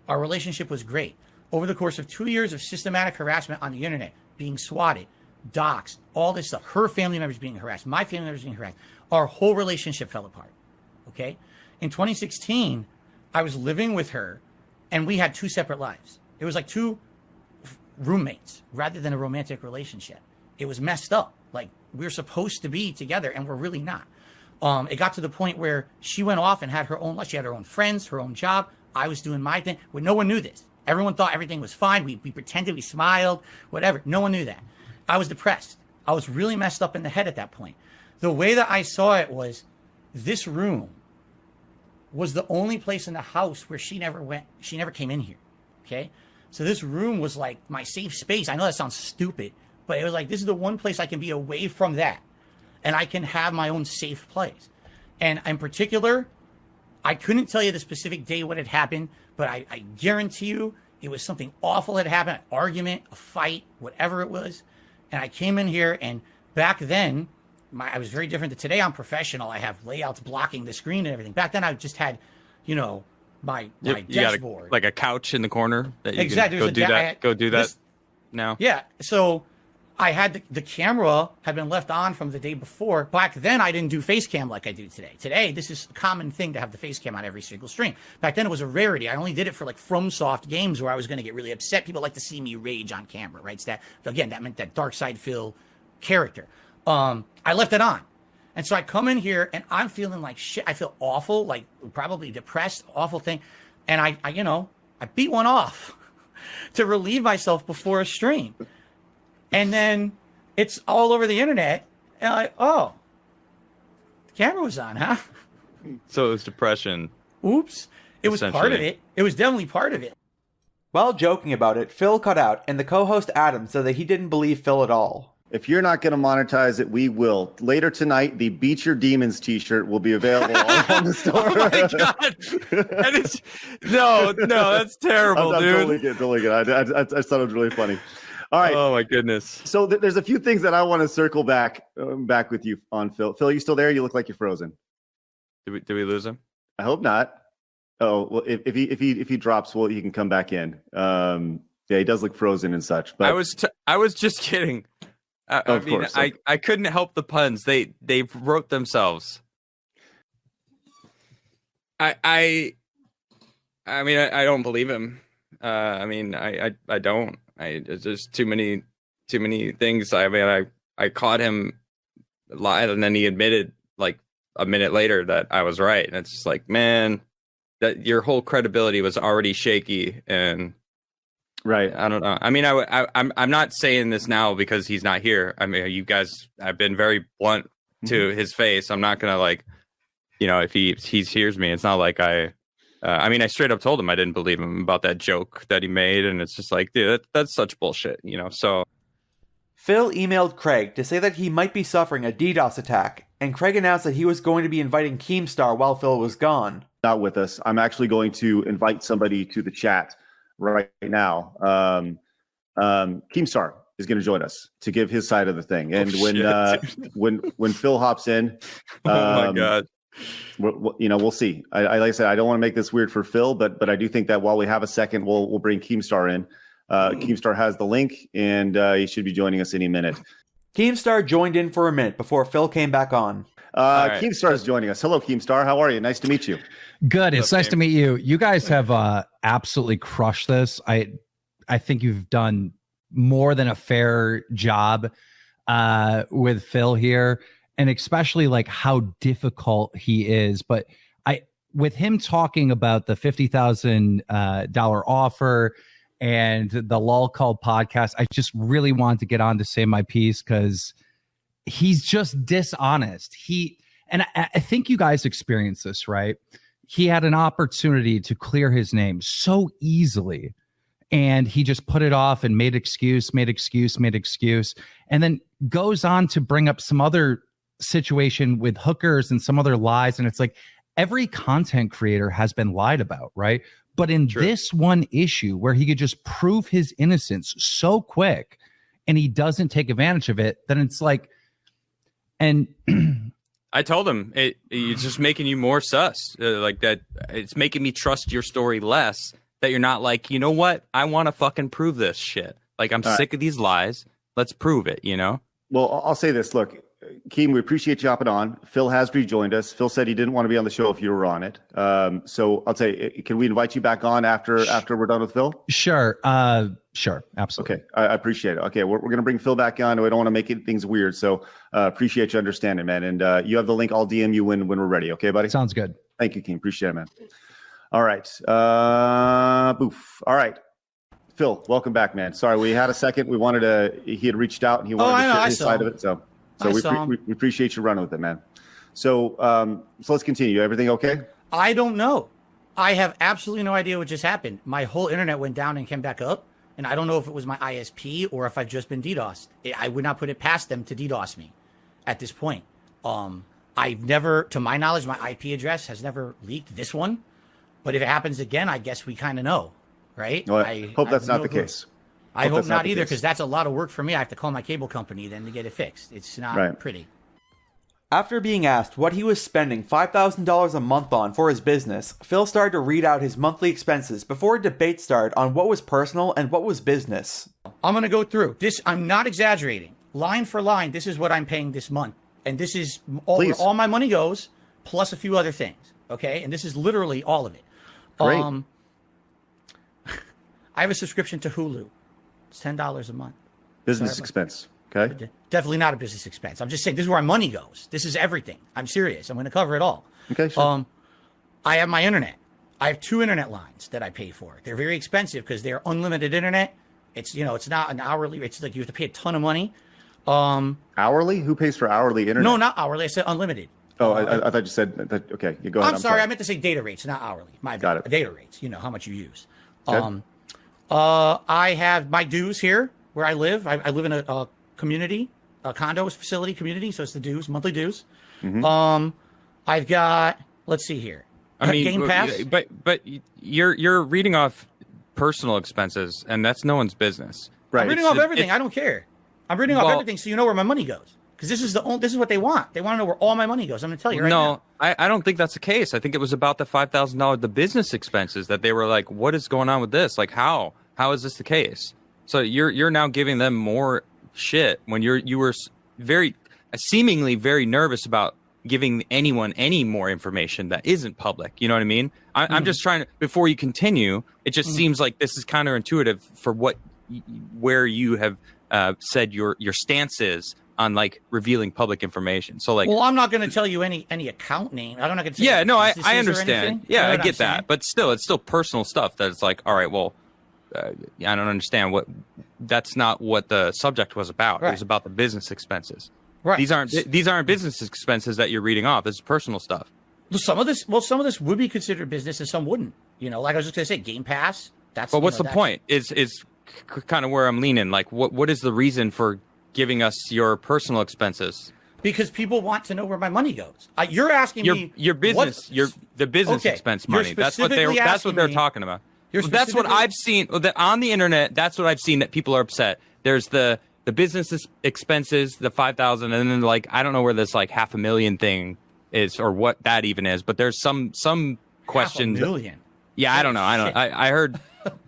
Speaker 3: Our relationship was great. Over the course of 2 years of systematic harassment on the internet, being swatted, doxxed, all this stuff, her family members being harassed, my family members being harassed, our whole relationship fell apart. Okay? In 2016, I was living with her, and we had two separate lives. It was like two roommates rather than a romantic relationship. It was messed up. Like, we're supposed to be together, and we're really not. It got to the point where she went off and had her own life. She had her own friends, her own job. I was doing my thing. Well, no one knew this. Everyone thought everything was fine. We pretended, we smiled, whatever. No one knew that. I was depressed. I was really messed up in the head at that point. The way that I saw it was, this room was the only place in the house where she never went. She never came in here. Okay? So this room was like my safe space. I know that sounds stupid, but it was like, this is the one place I can be away from that. and I can have my own safe place. And in particular, I couldn't tell you the specific day when it happened, but I guarantee you it was something awful had happened, an argument, a fight, whatever it was. And I came in here, and back then, I was very different. Today I'm professional. I have layouts blocking the screen and everything. Back then I just had, my dashboard.
Speaker 5: Like a couch in the corner that you
Speaker 3: exactly.
Speaker 5: can go do that now.
Speaker 3: Yeah. So I had the camera had been left on from the day before. Back then I didn't do face cam like I do today. Today, this is a common thing to have the face cam on every single stream. Back then it was a rarity. I only did it for like FromSoft games where I was going to get really upset. People like to see me rage on camera, right? So that meant that DarkSydePhil character. I left it on. And so I come in here and I'm feeling like shit. I feel awful, like probably depressed, awful thing. And I beat one off to relieve myself before a stream. And then it's all over the internet. And the camera was on, huh?
Speaker 5: So it was depression.
Speaker 3: Oops. It was part of it. It was definitely part of it.
Speaker 1: While joking about it, Phil cut out, and the co-host Adam said that he didn't believe Phil at all.
Speaker 4: If you're not going to monetize it, we will. Later tonight, the Beat Your Demons t-shirt will be available on the store.
Speaker 5: Oh my God. That is, no, that's terrible,
Speaker 4: I'm
Speaker 5: dude.
Speaker 4: Totally good. I thought it was really funny. All right.
Speaker 5: Oh my goodness.
Speaker 4: So there's a few things that I want to circle back with you on, Phil. Phil, you still there? You look like you're frozen.
Speaker 5: Did we lose him?
Speaker 4: I hope not. Oh, well, if he drops, well, he can come back in. Yeah, he does look frozen and such. But
Speaker 5: I was just kidding. I mean,
Speaker 4: course.
Speaker 5: I couldn't help the puns. They wrote themselves. I mean, I don't believe him. I mean, I don't. It's just too many things. I mean, I caught him live, and then he admitted like a minute later that I was right. And it's just like, man, that your whole credibility was already shaky. And
Speaker 4: right,
Speaker 5: I don't know. I mean, I'm not saying this now because he's not here. I mean, you guys, I've been very blunt to his face. I'm not gonna like, if he hears me, it's not like I mean, I straight up told him I didn't believe him about that joke that he made, and it's just like, dude, that's such bullshit, So
Speaker 1: Phil emailed Craig to say that he might be suffering a DDoS attack, and Craig announced that he was going to be inviting Keemstar while Phil was gone.
Speaker 4: Not with us. I'm actually going to invite somebody to the chat right now. Keemstar is going to join us to give his side of the thing, and when Phil hops in,
Speaker 5: oh my God.
Speaker 4: We'll see. Like I said, I don't want to make this weird for Phil, but I do think that while we have a second, we'll bring Keemstar in. Keemstar has the link, and he should be joining us any minute.
Speaker 1: Keemstar joined in for a minute before Phil came back on.
Speaker 4: Right. Keemstar is joining us. Hello, Keemstar. How are you? Nice to meet you.
Speaker 8: Good. It's nice to meet you. You guys have absolutely crushed this. I think you've done more than a fair job with Phil here. And especially like how difficult he is. But with him talking about the $50,000 offer and the Lol Call podcast, I just really wanted to get on to say my piece because he's just dishonest. And I think you guys experienced this, right? He had an opportunity to clear his name so easily, and he just put it off and made excuse, and then goes on to bring up some other situation with hookers and some other lies. And it's like every content creator has been lied about, right? But in this one issue where he could just prove his innocence so quick and he doesn't take advantage of it, then it's like, and
Speaker 5: I told him it's just making you more sus, like that. It's making me trust your story less, that you're not like, you know what? I want to fucking prove this shit. Like, I'm sick of these lies. Let's prove it,
Speaker 4: Well, I'll say this. Look, Keem, we appreciate you hopping on. Phil has rejoined us. Phil said he didn't want to be on the show if you were on it. So I'll say, can we invite you back on after we're done with Phil?
Speaker 8: Sure. Sure. Absolutely.
Speaker 4: Okay. I appreciate it. Okay. We're going to bring Phil back on. We don't want to make things weird. So appreciate you understanding, man. And you have the link. I'll DM you when we're ready. Okay, buddy?
Speaker 8: Sounds good.
Speaker 4: Thank you, Keem. Appreciate it, man. All right. Boof. All right. Phil, welcome back, man. Sorry, we had a second. He had reached out and he wanted to share his side of it. So we appreciate you running with it, man. So let's continue. Everything okay?
Speaker 3: I don't know. I have absolutely no idea what just happened. My whole internet went down and came back up, and I don't know if it was my ISP or if I've just been DDoSed. I would not put it past them to DDoS me at this point. I've never, to my knowledge, my IP address has never leaked, this one. But if it happens again, I guess we kind of know, right?
Speaker 4: Well, I hope that's not the case.
Speaker 3: I hope not either, because that's a lot of work for me. I have to call my cable company then to get it fixed. It's not pretty.
Speaker 1: After being asked what he was spending $5,000 a month on for his business, Phil started to read out his monthly expenses before a debate started on what was personal and what was business.
Speaker 3: I'm going to go through this. I'm not exaggerating. Line for line, this is what I'm paying this month. And this is where all my money goes, plus a few other things. Okay? And this is literally all of it.
Speaker 4: Great.
Speaker 3: I have a subscription to Hulu. It's $10 a month.
Speaker 4: Business expense. Okay.
Speaker 3: Definitely not a business expense. I'm just saying this is where our money goes. This is everything. I'm serious. I'm going to cover it all.
Speaker 4: Okay. Sure.
Speaker 3: I have my internet. I have 2 internet lines that I pay for. They're very expensive because they're unlimited internet. It's, it's not an hourly. It's like you have to pay a ton of money.
Speaker 4: Hourly? Who pays for hourly internet?
Speaker 3: No, not hourly. I said unlimited.
Speaker 4: Oh, I thought you said that. Okay, you go ahead.
Speaker 3: I'm sorry. I meant to say data rates, not hourly. My bad.
Speaker 4: Got it.
Speaker 3: Data rates. How much you use. I have my dues here where I live. I live in a community, a condo facility community. So it's the dues, monthly dues.
Speaker 4: Mm-hmm.
Speaker 3: I've got, let's see here.
Speaker 5: I mean,
Speaker 3: Game Pass.
Speaker 5: But you're reading off personal expenses, and that's no one's business.
Speaker 4: Right.
Speaker 3: I'm reading off everything. I don't care. I'm reading off everything so you know where my money goes. Because this is what they want. They want to know where all my money goes. I'm going to tell you right now.
Speaker 5: No, I don't think that's the case. I think it was about the $5,000, the business expenses, that they were like, what is going on with this? Like, how is this the case? So you're now giving them more shit when you were seemingly very nervous about giving anyone any more information that isn't public. You know what I mean? I'm just trying to, before you continue, it just seems like this is counterintuitive for where you have said your stance is on like revealing public information. So like,
Speaker 3: well, I'm not going to tell you any account name. I'm not going to tell
Speaker 5: yeah,
Speaker 3: you
Speaker 5: no, I understand. Yeah, I get that. But still, it's still personal stuff that it's like, all right, well, I don't understand that's not what the subject was about. Right. It was about the business expenses. Right. These aren't business expenses that you're reading off. This is personal stuff.
Speaker 3: Some of this would be considered business and some wouldn't. Like I was just going to say, Game Pass.
Speaker 5: But what's the point? Is kind of where I'm leaning. Like, what is the reason for giving us your personal expenses?
Speaker 3: Because people want to know where my money goes. You're asking me
Speaker 5: your business, the business expense money. That's what they're talking about. That's what I've seen on the internet. That's what I've seen, that people are upset. There's the business expenses, the 5,000, and then like I don't know where this like $500,000 thing is or what that even is. But there's some questions.
Speaker 3: $500,000.
Speaker 5: Yeah, I don't know. I heard.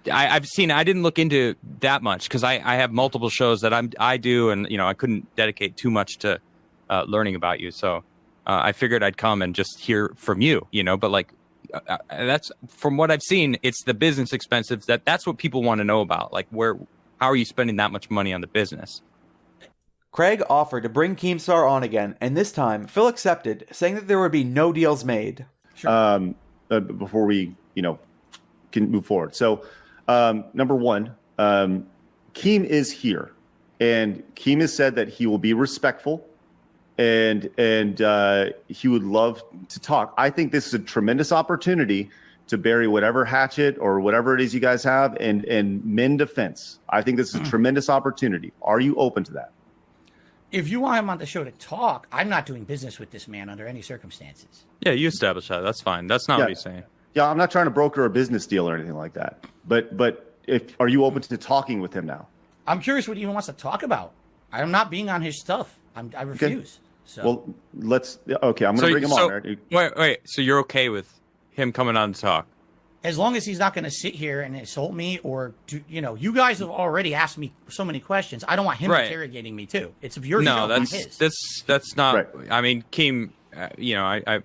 Speaker 5: I've seen. I didn't look into that much because I have multiple shows that I do, and I couldn't dedicate too much to learning about you. So I figured I'd come and just hear from you. But like that's from what I've seen. It's the business expenses that's what people want to know about. Like how are you spending that much money on the business?
Speaker 1: Craig offered to bring Keemstar on again, and this time Phil accepted, saying that there would be no deals made.
Speaker 3: Sure.
Speaker 4: Before we can move forward. So, number one, Keem is here, and Keem has said that he will be respectful, and he would love to talk. I think this is a tremendous opportunity to bury whatever hatchet or whatever it is you guys have and mend a fence. I think this is a tremendous opportunity. Are you open to that?
Speaker 3: If you want him on the show to talk, I'm not doing business with this man under any circumstances.
Speaker 5: Yeah, you established that. That's fine. That's not what he's saying.
Speaker 4: Yeah, I'm not trying to broker a business deal or anything like that. But are you open to talking with him now?
Speaker 3: I'm curious what he even wants to talk about. I'm not being on his stuff. I refuse.
Speaker 4: Okay. So. Well, I'm going to bring him on.
Speaker 5: Wait. So you're okay with him coming on to talk?
Speaker 3: As long as he's not going to sit here and insult me or you guys have already asked me so many questions. I don't want him interrogating me too. It's your show, not his.
Speaker 5: That's not. Right. I mean, Keem.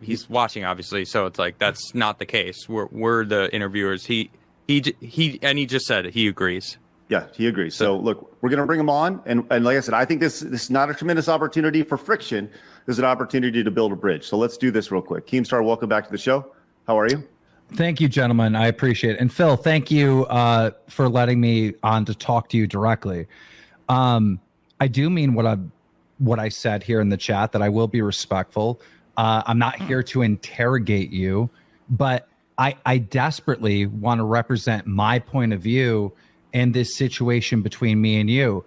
Speaker 5: He's watching obviously, so it's like that's not the case. We're the interviewers. He just said it. He agrees.
Speaker 4: Yeah, he agrees. So look, we're going to bring him on, and like I said, I think this is not a tremendous opportunity for friction. This is an opportunity to build a bridge. So let's do this real quick. Keemstar, welcome back to the show. How are you?
Speaker 8: Thank you, gentlemen. I appreciate it. And Phil, thank you for letting me on to talk to you directly. I do mean what I said here in the chat, that I will be respectful. I'm not here to interrogate you, but I desperately want to represent my point of view in this situation between me and you.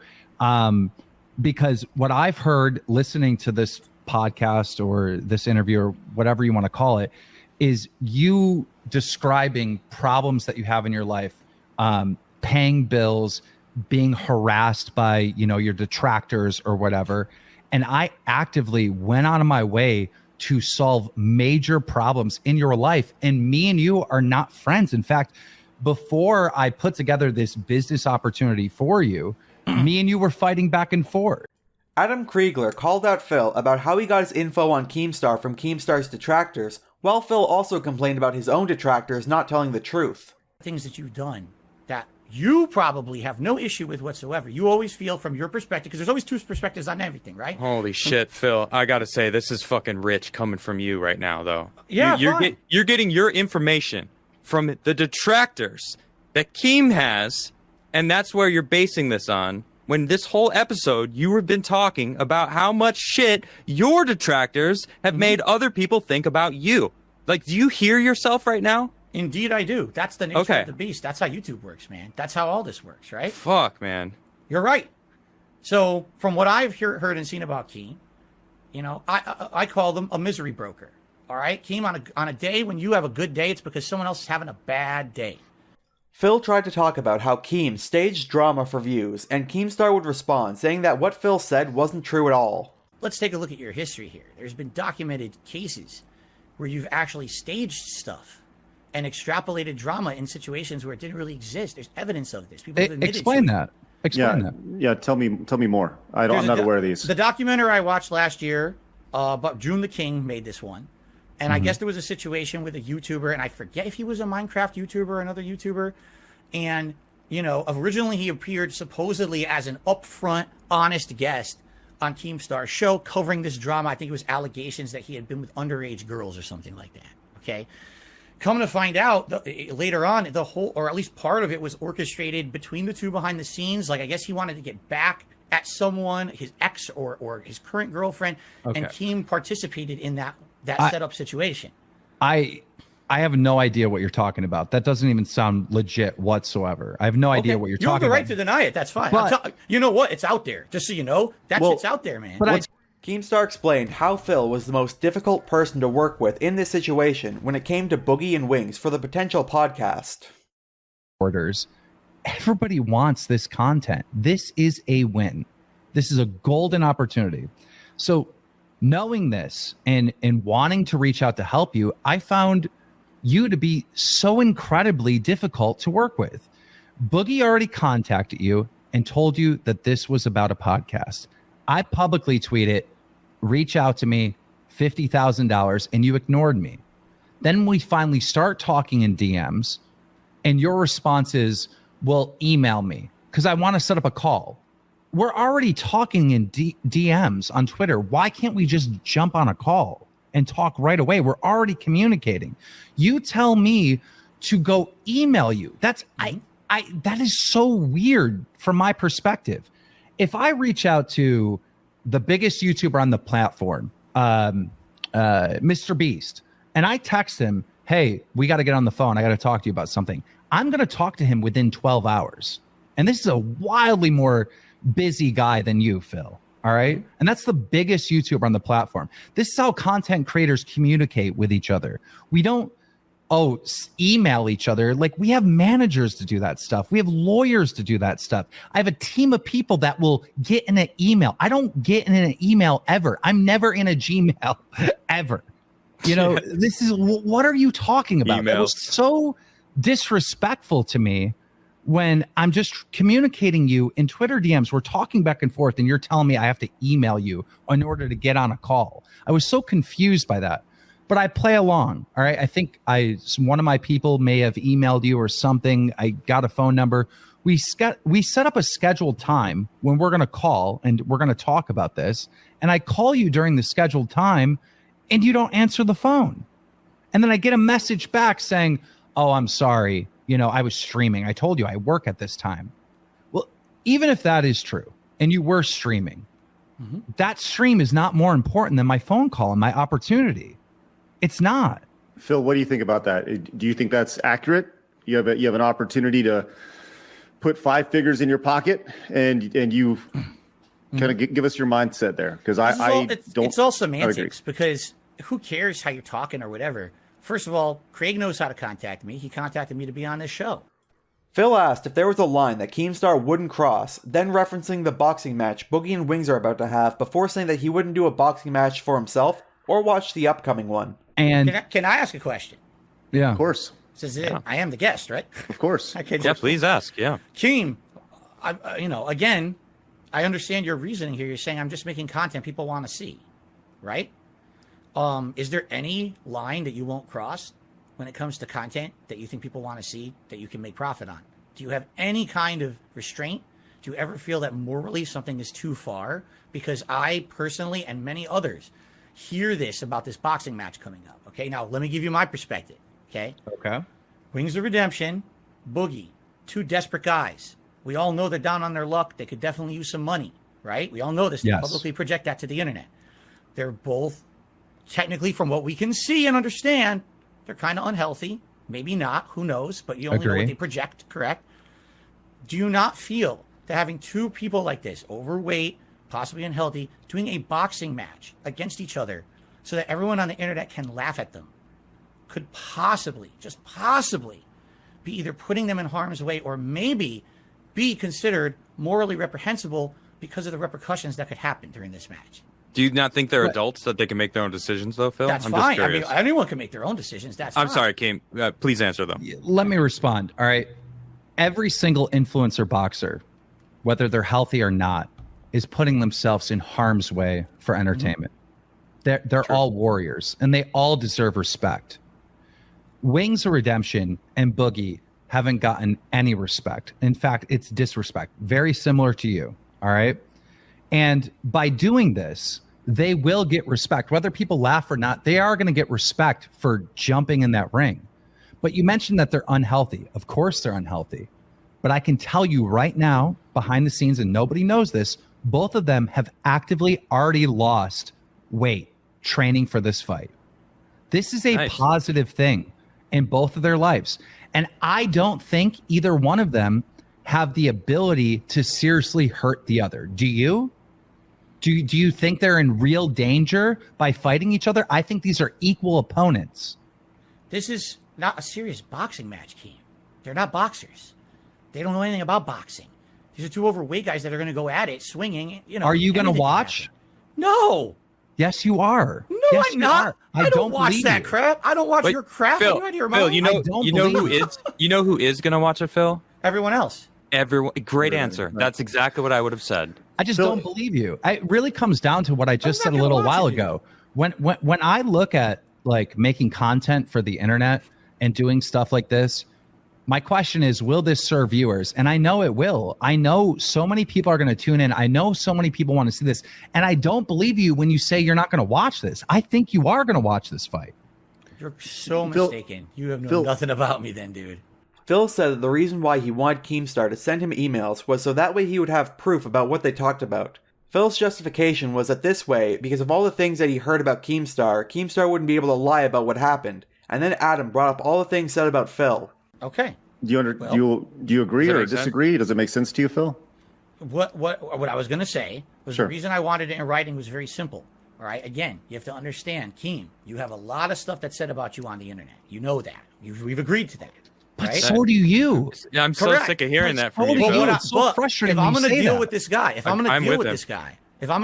Speaker 8: Because what I've heard listening to this podcast or this interview or whatever you want to call it is you describing problems that you have in your life, paying bills, being harassed by, your detractors or whatever. And I actively went out of my way to solve major problems in your life. And me and you are not friends. In fact, before I put together this business opportunity for you, me and you were fighting back and forth.
Speaker 1: Adam Crigler called out Phil about how he got his info on Keemstar from Keemstar's detractors, while Phil also complained about his own detractors not telling the truth.
Speaker 3: Things that you've done that you probably have no issue with whatsoever. You always feel from your perspective, because there's always two perspectives on everything, right?
Speaker 5: Holy shit, Phil. I gotta say, this is fucking rich coming from you right now, though.
Speaker 3: Yeah,
Speaker 5: you're getting your information from the detractors that Keem has, and that's where you're basing this on. When this whole episode, you have been talking about how much shit your detractors have made other people think about you. Like, do you hear yourself right now?
Speaker 3: Indeed, I do. That's the nature of the beast. That's how YouTube works, man. That's how all this works, right?
Speaker 5: Fuck, man.
Speaker 3: You're right. So, from what I've heard and seen about Keem, I call them a misery broker. All right, Keem, on a day when you have a good day, it's because someone else is having a bad day.
Speaker 1: Phil tried to talk about how Keem staged drama for views, and Keemstar would respond, saying that what Phil said wasn't true at all.
Speaker 3: Let's take a look at your history here. There's been documented cases where you've actually staged stuff and extrapolated drama in situations where it didn't really exist. There's evidence of this. People have admitted
Speaker 8: Explain
Speaker 3: to
Speaker 8: that. Explain that.
Speaker 4: Yeah, tell me more. I'm not aware of these.
Speaker 3: The documentary I watched last year, about June the King made this one. And I guess there was a situation with a YouTuber, and I forget if he was a Minecraft YouTuber or another YouTuber. And, originally he appeared supposedly as an upfront, honest guest on Keemstar's show covering this drama. I think it was allegations that he had been with underage girls or something like that. Okay. Come to find out later on, the whole, or at least part of it, was orchestrated between the two behind the scenes. Like, I guess he wanted to get back at someone, his ex or his current girlfriend. Okay. And Keem participated in that setup situation.
Speaker 8: I have no idea what you're talking about. That doesn't even sound legit whatsoever. I have no idea what you're talking about.
Speaker 3: You have the right to deny it. That's fine.
Speaker 8: But,
Speaker 3: you know what? It's out there. Just so you know, shit's out there, man.
Speaker 1: Keemstar explained how Phil was the most difficult person to work with in this situation when it came to Boogie and Wings for the potential podcast.
Speaker 8: Orders. Everybody wants this content. This is a win. This is a golden opportunity. So knowing this and wanting to reach out to help you, I found you to be so incredibly difficult to work with. Boogie already contacted you and told you that this was about a podcast. I publicly tweeted, reach out to me, $50,000, and you ignored me. Then we finally start talking in DMs, and your response is, well, email me, because I want to set up a call. We're already talking in DMs on Twitter. Why can't we just jump on a call and talk right away? We're already communicating. You tell me to go email you. That is so weird from my perspective. If I reach out to the biggest YouTuber on the platform, Mr. Beast, and I text him, hey, we got to get on the phone. I got to talk to you about something. I'm going to talk to him within 12 hours. And this is a wildly more busy guy than you, Phil. All right. And that's the biggest YouTuber on the platform. This is how content creators communicate with each other. We don't, email each other. Like, we have managers to do that stuff. We have lawyers to do that stuff. I have a team of people that will get in an email. I don't get in an email ever. I'm never in a Gmail ever. This is, what are you talking about? It was so disrespectful to me when I'm just communicating you in Twitter DMs. We're talking back and forth and you're telling me I have to email you in order to get on a call. I was so confused by that. But I play along, all right? I think one of my people may have emailed you or something. I got a phone number. We set up a scheduled time when we're going to call and we're going to talk about this. And I call you during the scheduled time and you don't answer the phone. And then I get a message back saying, oh, I'm sorry. I was streaming. I told you I work at this time. Well, even if that is true and you were streaming, that stream is not more important than my phone call and my opportunity. It's not.
Speaker 4: Phil, what do you think about that? Do you think that's accurate? You have an opportunity to put 5 figures in your pocket and you kind of give us your mindset there, because
Speaker 3: it's all semantics, because who cares how you're talking or whatever. First of all, Craig knows how to contact me. He contacted me to be on this show.
Speaker 1: Phil asked if there was a line that Keemstar wouldn't cross, then referencing the boxing match Boogie and Wings are about to have, before saying that he wouldn't do a boxing match for himself or watch the upcoming one.
Speaker 3: And can I ask a question?
Speaker 8: Yeah,
Speaker 4: of course.
Speaker 3: Since I am the guest, right?
Speaker 4: Of course.
Speaker 5: Yeah, please ask. Yeah.
Speaker 3: Keem, again, I understand your reasoning here. You're saying I'm just making content people want to see, right? Is there any line that you won't cross when it comes to content that you think people want to see that you can make profit on? Do you have any kind of restraint? Do you ever feel that morally something is too far? Because I personally and many others hear this about this boxing match coming up. Okay, now let me give you my perspective. Okay. Wings of Redemption, Boogie, two desperate guys. We all know they're down on their luck. They could definitely use some money, right? We all know this. They publicly project that to the internet. They're both, technically, from what we can see and understand, they're kind of unhealthy. Maybe not. Who knows? But you only know what they project, correct? Do you not feel that having two people like this, overweight, possibly unhealthy, doing a boxing match against each other so that everyone on the internet can laugh at them, could possibly, just possibly, be either putting them in harm's way or maybe be considered morally reprehensible because of the repercussions that could happen during this match?
Speaker 5: Do you not think they're adults that they can make their own decisions, though, Phil?
Speaker 3: That's fine. I mean, anyone can make their own decisions.
Speaker 5: I'm sorry, Keem. Please answer them.
Speaker 8: Let me respond. All right. Every single influencer boxer, whether they're healthy or not, is putting themselves in harm's way for entertainment. They're all warriors, and they all deserve respect. Wings of Redemption and Boogie haven't gotten any respect. In fact, it's disrespect. Very similar to you. All right. And by doing this, they will get respect. Whether people laugh or not, they are going to get respect for jumping in that ring. But you mentioned that they're unhealthy. Of course they're unhealthy. But I can tell you right now, behind the scenes, and nobody knows this, both of them have actively already lost weight training for this fight. This is a positive thing in both of their lives. And I don't think either one of them have the ability to seriously hurt the other. Do you? Do you think they're in real danger by fighting each other? I think these are equal opponents.
Speaker 3: This is not a serious boxing match, Keem. They're not boxers. They don't know anything about boxing. These are two overweight guys that are going to go at it, swinging.
Speaker 8: Are you going to watch?
Speaker 3: No.
Speaker 8: Yes, you are.
Speaker 3: No,
Speaker 8: yes,
Speaker 3: I'm not. I don't watch that crap. I don't watch your crap.
Speaker 5: Phil, you know who is going to watch it, Phil?
Speaker 3: Everyone else.
Speaker 5: Everyone. Great answer. That's exactly what I would have said.
Speaker 8: I just don't believe you. It really comes down to what I just said a little while ago. When I look at like making content for the internet and doing stuff like this, my question is, will this serve viewers? And I know it will. I know so many people are going to tune in. I know so many people want to see this. And I don't believe you when you say you're not going to watch this. I think you are going to watch this fight.
Speaker 3: You're so mistaken. You have known nothing about me then, dude.
Speaker 1: Phil said that the reason why he wanted Keemstar to send him emails was so that way he would have proof about what they talked about. Phil's justification was that this way, because of all the things that he heard about Keemstar, Keemstar wouldn't be able to lie about what happened. And then Adam brought up all the things said about Phil.
Speaker 3: Okay.
Speaker 4: Do you agree or disagree? Does it make sense to you, Phil?
Speaker 3: What I was going to say was the reason I wanted it in writing was very simple. All right. Again, you have to understand, Keem, you have a lot of stuff that's said about you on the internet. You know that. We've agreed to that.
Speaker 8: But right? So do you.
Speaker 5: Yeah, I'm so sick of hearing that from you.
Speaker 8: It's so frustrating.
Speaker 3: If I'm going to deal with this guy, if I'm going to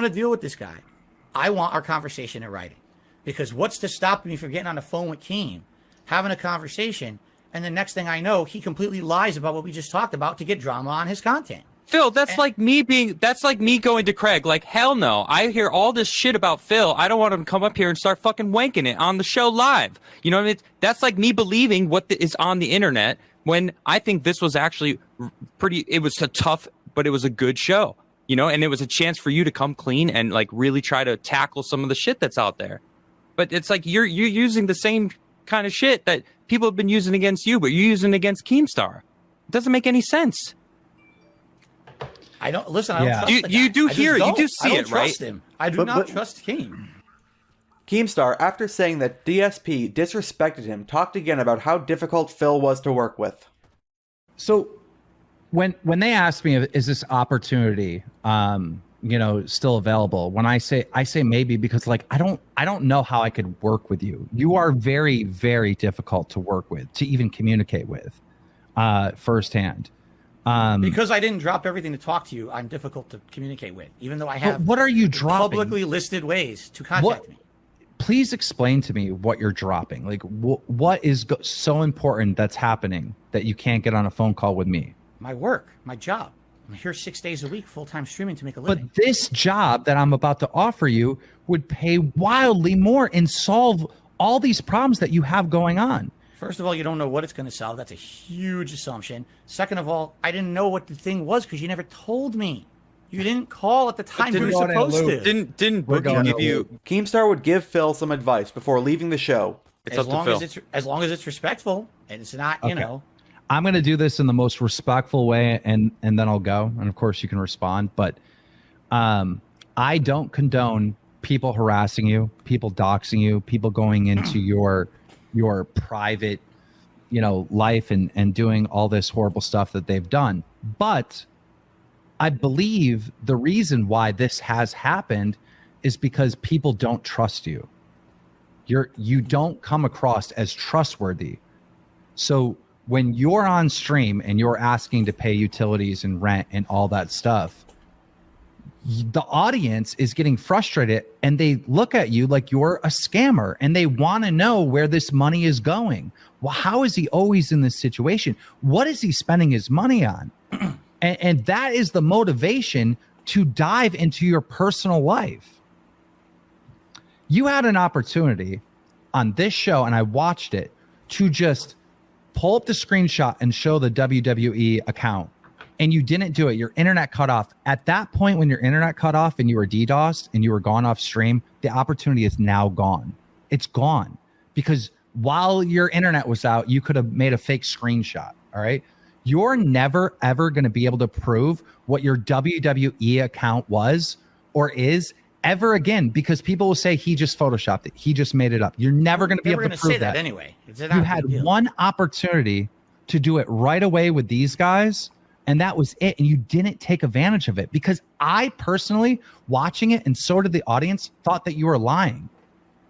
Speaker 3: deal with this guy, I want our conversation in writing. Because what's to stop me from getting on the phone with Keem, having a conversation, and the next thing I know, he completely lies about what we just talked about to get drama on his content.
Speaker 5: Phil, that's like me going to Craig. Like, hell no. I hear all this shit about Phil. I don't want him to come up here and start fucking wanking it on the show live. You know what I mean? That's like me believing what is on the internet when I think this was actually it was a tough, but it was a good show. You know, and it was a chance for you to come clean and like really try to tackle some of the shit that's out there. But it's like you're using the same kind of shit that people have been using against you, but you're using it against Keemstar. It doesn't make any sense.
Speaker 3: I don't listen. I don't trust the guy.
Speaker 5: You do hear it. You do see it, right?
Speaker 3: Trust him. I do not trust Keem.
Speaker 1: Keemstar, after saying that DSP disrespected him, talked again about how difficult Phil was to work with.
Speaker 8: So when they asked me, is this opportunity, still available. When I say maybe because like I don't know how I could work with you. You are very, very difficult to work with, to even communicate with firsthand.
Speaker 3: Because I didn't drop everything to talk to you, I'm difficult to communicate with, even though I have
Speaker 8: what are you dropping?
Speaker 3: Publicly listed ways to contact me.
Speaker 8: Please explain to me what you're dropping. Like, what is so important that's happening that you can't get on a phone call with me?
Speaker 3: My work, my job. I'm here 6 days a week, full-time streaming to make a living.
Speaker 8: But this job that I'm about to offer you would pay wildly more and solve all these problems that you have going on.
Speaker 3: First of all, you don't know what it's going to solve. That's a huge assumption. Second of all, I didn't know what the thing was because you never told me. You didn't call at the time you were supposed to.
Speaker 5: Didn't Boogie give you...
Speaker 1: Keemstar would give Phil some advice before leaving the show.
Speaker 5: It's up to Phil.
Speaker 3: As long as it's respectful and it's not,
Speaker 8: Okay. I'm going to do this in the most respectful way, and then I'll go. And of course, you can respond. But I don't condone people harassing you, people doxing you, people going into your private, life and doing all this horrible stuff that they've done. But I believe the reason why this has happened is because people don't trust you. You don't come across as trustworthy. So when you're on stream and you're asking to pay utilities and rent and all that stuff, the audience is getting frustrated and they look at you like you're a scammer and they want to know where this money is going. Well, how is he always in this situation? What is he spending his money on? And that is the motivation to dive into your personal life. You had an opportunity on this show, and I watched it, to just pull up the screenshot and show the WWE account, and you didn't do it. Your internet cut off. At that point, when your internet cut off and you were DDoSed and you were gone off stream, the opportunity is now gone. It's gone because while your internet was out, you could have made a fake screenshot. All right. You're never, ever going to be able to prove what your WWE account was or is ever again, because people will say he just photoshopped it. He just made it up. You're never going to be able to prove
Speaker 3: say that anyway.
Speaker 8: You had one opportunity to do it right away with these guys, and that was it. And you didn't take advantage of it, because I personally, watching it, and so did the audience, thought that you were lying.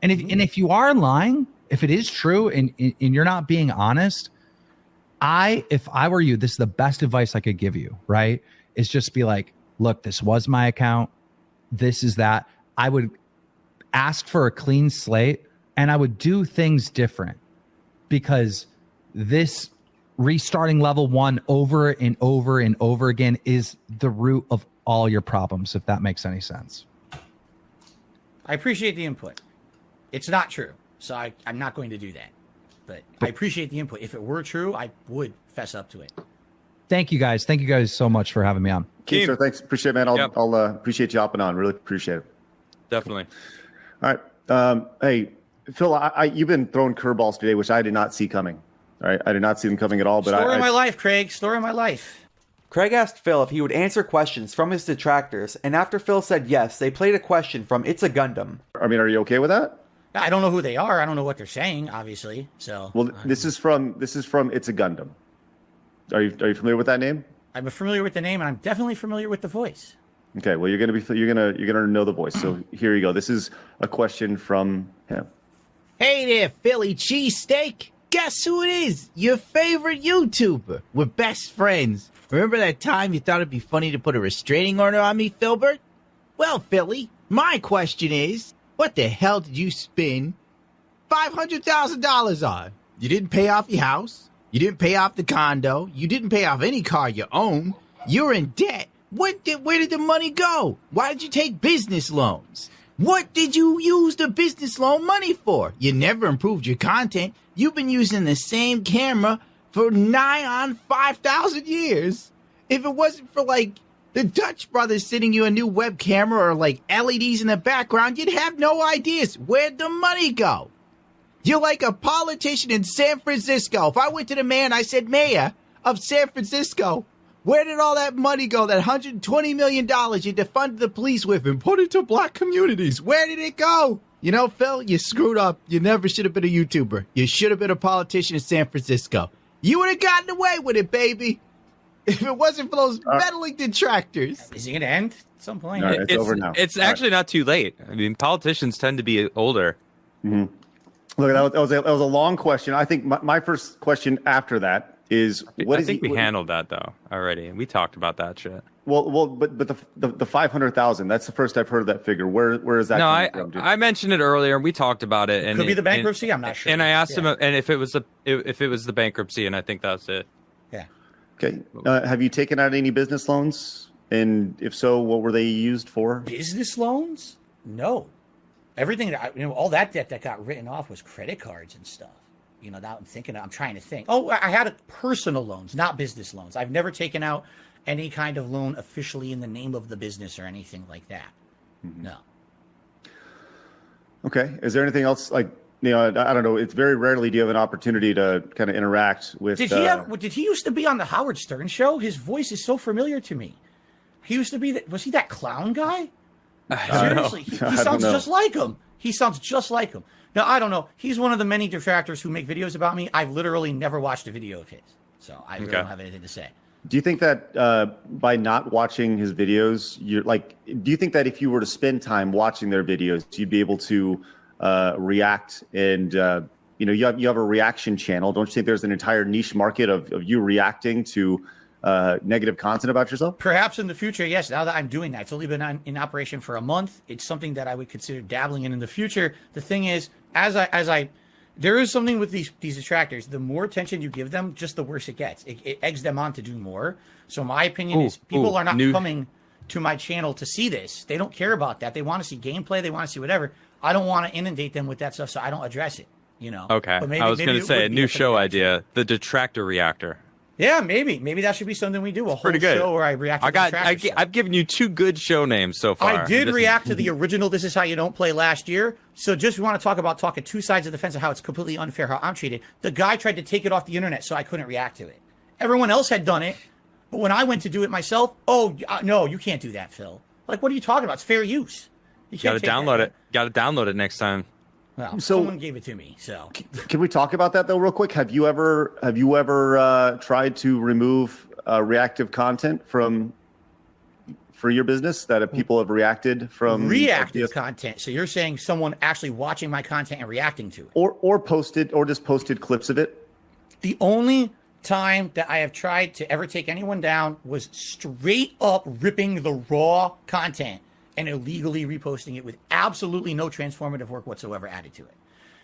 Speaker 8: And if you are lying, if it is true and you're not being honest, if I were you, this is the best advice I could give you, right? Is just be like, look, this was my account. This is that. I would ask for a clean slate and I would do things different, because this restarting level 1 over and over and over again is the root of all your problems, if that makes any sense.
Speaker 3: I appreciate the input. It's not true, so I'm not going to do that. But I appreciate the input. If it were true, I would fess up to it.
Speaker 8: Thank you guys. Thank you guys so much for having me on.
Speaker 4: Keemstar, thanks. Appreciate it, man. I'll appreciate you hopping on. Really appreciate it.
Speaker 5: Definitely.
Speaker 4: All right. Hey, Phil, you've been throwing curveballs today, which I did not see coming. All right. I did not see them coming at all. But
Speaker 3: Story of my life, Craig. Story of my life.
Speaker 1: Craig asked Phil if he would answer questions from his detractors, and after Phil said yes, they played a question from Itsagundam.
Speaker 4: I mean, are you okay with that?
Speaker 3: I don't know who they are. I don't know what they're saying, obviously. So,
Speaker 4: well, this is from Itsagundam. Are you familiar with that name?
Speaker 3: I'm familiar with the name, and I'm definitely familiar with the voice.
Speaker 4: Okay, well, you're gonna know the voice. So here you go. This is a question from him.
Speaker 9: Hey there, Philly cheesesteak. Guess who it is? Your favorite YouTuber. We're best friends. Remember that time you thought it'd be funny to put a restraining order on me, Filbert? Well, Philly, my question is, what the hell did you spend $500,000 on? You didn't pay off your house. You didn't pay off the condo. You didn't pay off any car you own. You're in debt. Where did the money go? Why did you take business loans? What did you use the business loan money for? You never improved your content. You've been using the same camera for nigh on 5,000 years. If it wasn't for, like, the Dutch brothers sending you a new web camera or, like, LEDs in the background, you'd have no ideas. Where'd the money go? You're like a politician in San Francisco. If I went to the mayor and I said, Mayor of San Francisco, where did all that money go, that $120 million you defunded the police with and put it to black communities? Where did it go? You know, Phil, you screwed up. You never should have been a YouTuber. You should have been a politician in San Francisco. You would have gotten away with it, baby. if it wasn't for those meddling detractors.
Speaker 3: Is it going to end at some point?
Speaker 4: All right, it's over now.
Speaker 5: It's actually not too late. I mean, politicians tend to be older.
Speaker 4: Mm-hmm. Look, that was a long question. I think my first question after that is,
Speaker 5: I think we handled that though already. We talked about that shit.
Speaker 4: Well, but the 500,000. That's the first I've heard of that figure. Where is that?
Speaker 5: No, I mentioned it earlier. We talked about it. And
Speaker 3: could be the bankruptcy. I'm not sure.
Speaker 5: And I asked him, and if it was the bankruptcy, and I think that's it.
Speaker 3: Yeah.
Speaker 4: Okay. Have you taken out any business loans? And if so, what were they used for?
Speaker 3: Business loans? No. Everything that all that debt that got written off was credit cards and stuff. Now I'm trying to think. Oh, I had personal loans, not business loans. I've never taken out any kind of loan officially in the name of the business or anything like that. Mm-hmm. No.
Speaker 4: Okay. Is there anything else I don't know. It's very rarely do you have an opportunity to kind of interact with.
Speaker 3: Did he used to be on the Howard Stern show? His voice is so familiar to me. He used to be. Was he that clown guy? Seriously, he sounds just like him. He sounds just like him. Now, I don't know. He's one of the many detractors who make videos about me. I've literally never watched a video of his, so I really don't have anything to say.
Speaker 4: Do you think that by not watching his videos, do you think that if you were to spend time watching their videos, you'd be able to react and, you have a reaction channel. Don't you think there's an entire niche market of you reacting to negative content about yourself?
Speaker 3: Perhaps in the future, yes. Now that I'm doing that, it's only been in operation for a month. It's something that I would consider dabbling in the future. The thing is, there is something with these detractors. The more attention you give them, just the worse it gets. It eggs them on to do more. So my opinion is people are not coming to my channel to see this. They don't care about that. They want to see gameplay. They want to see whatever. I don't want to inundate them with that stuff, so I don't address it.
Speaker 5: Okay.
Speaker 3: But
Speaker 5: I was going to say a new show idea, the detractor reactor.
Speaker 3: Yeah, maybe that should be something we do. A whole
Speaker 5: pretty good
Speaker 3: show where I react to detractors.
Speaker 5: I've given you 2 good show names so far.
Speaker 3: I did react to the original This Is How You Don't Play last year. So just want to talking 2 sides of the fence of how it's completely unfair how I'm treated. The guy tried to take it off the internet, so I couldn't react to it. Everyone else had done it, but when I went to do it myself, no, you can't do that, Phil. Like, what are you talking about? It's fair use. You
Speaker 5: got to download it. Got to download it next time.
Speaker 3: Well, someone gave it to me, so.
Speaker 4: Can we talk about that though, real quick? Have you ever tried to remove reactive content for your business that people have reacted from?
Speaker 3: Reactive content. So you're saying someone actually watching my content and reacting to it,
Speaker 4: or just posted clips of it?
Speaker 3: The only time that I have tried to ever take anyone down was straight up ripping the raw content and illegally reposting it with absolutely no transformative work whatsoever added to it.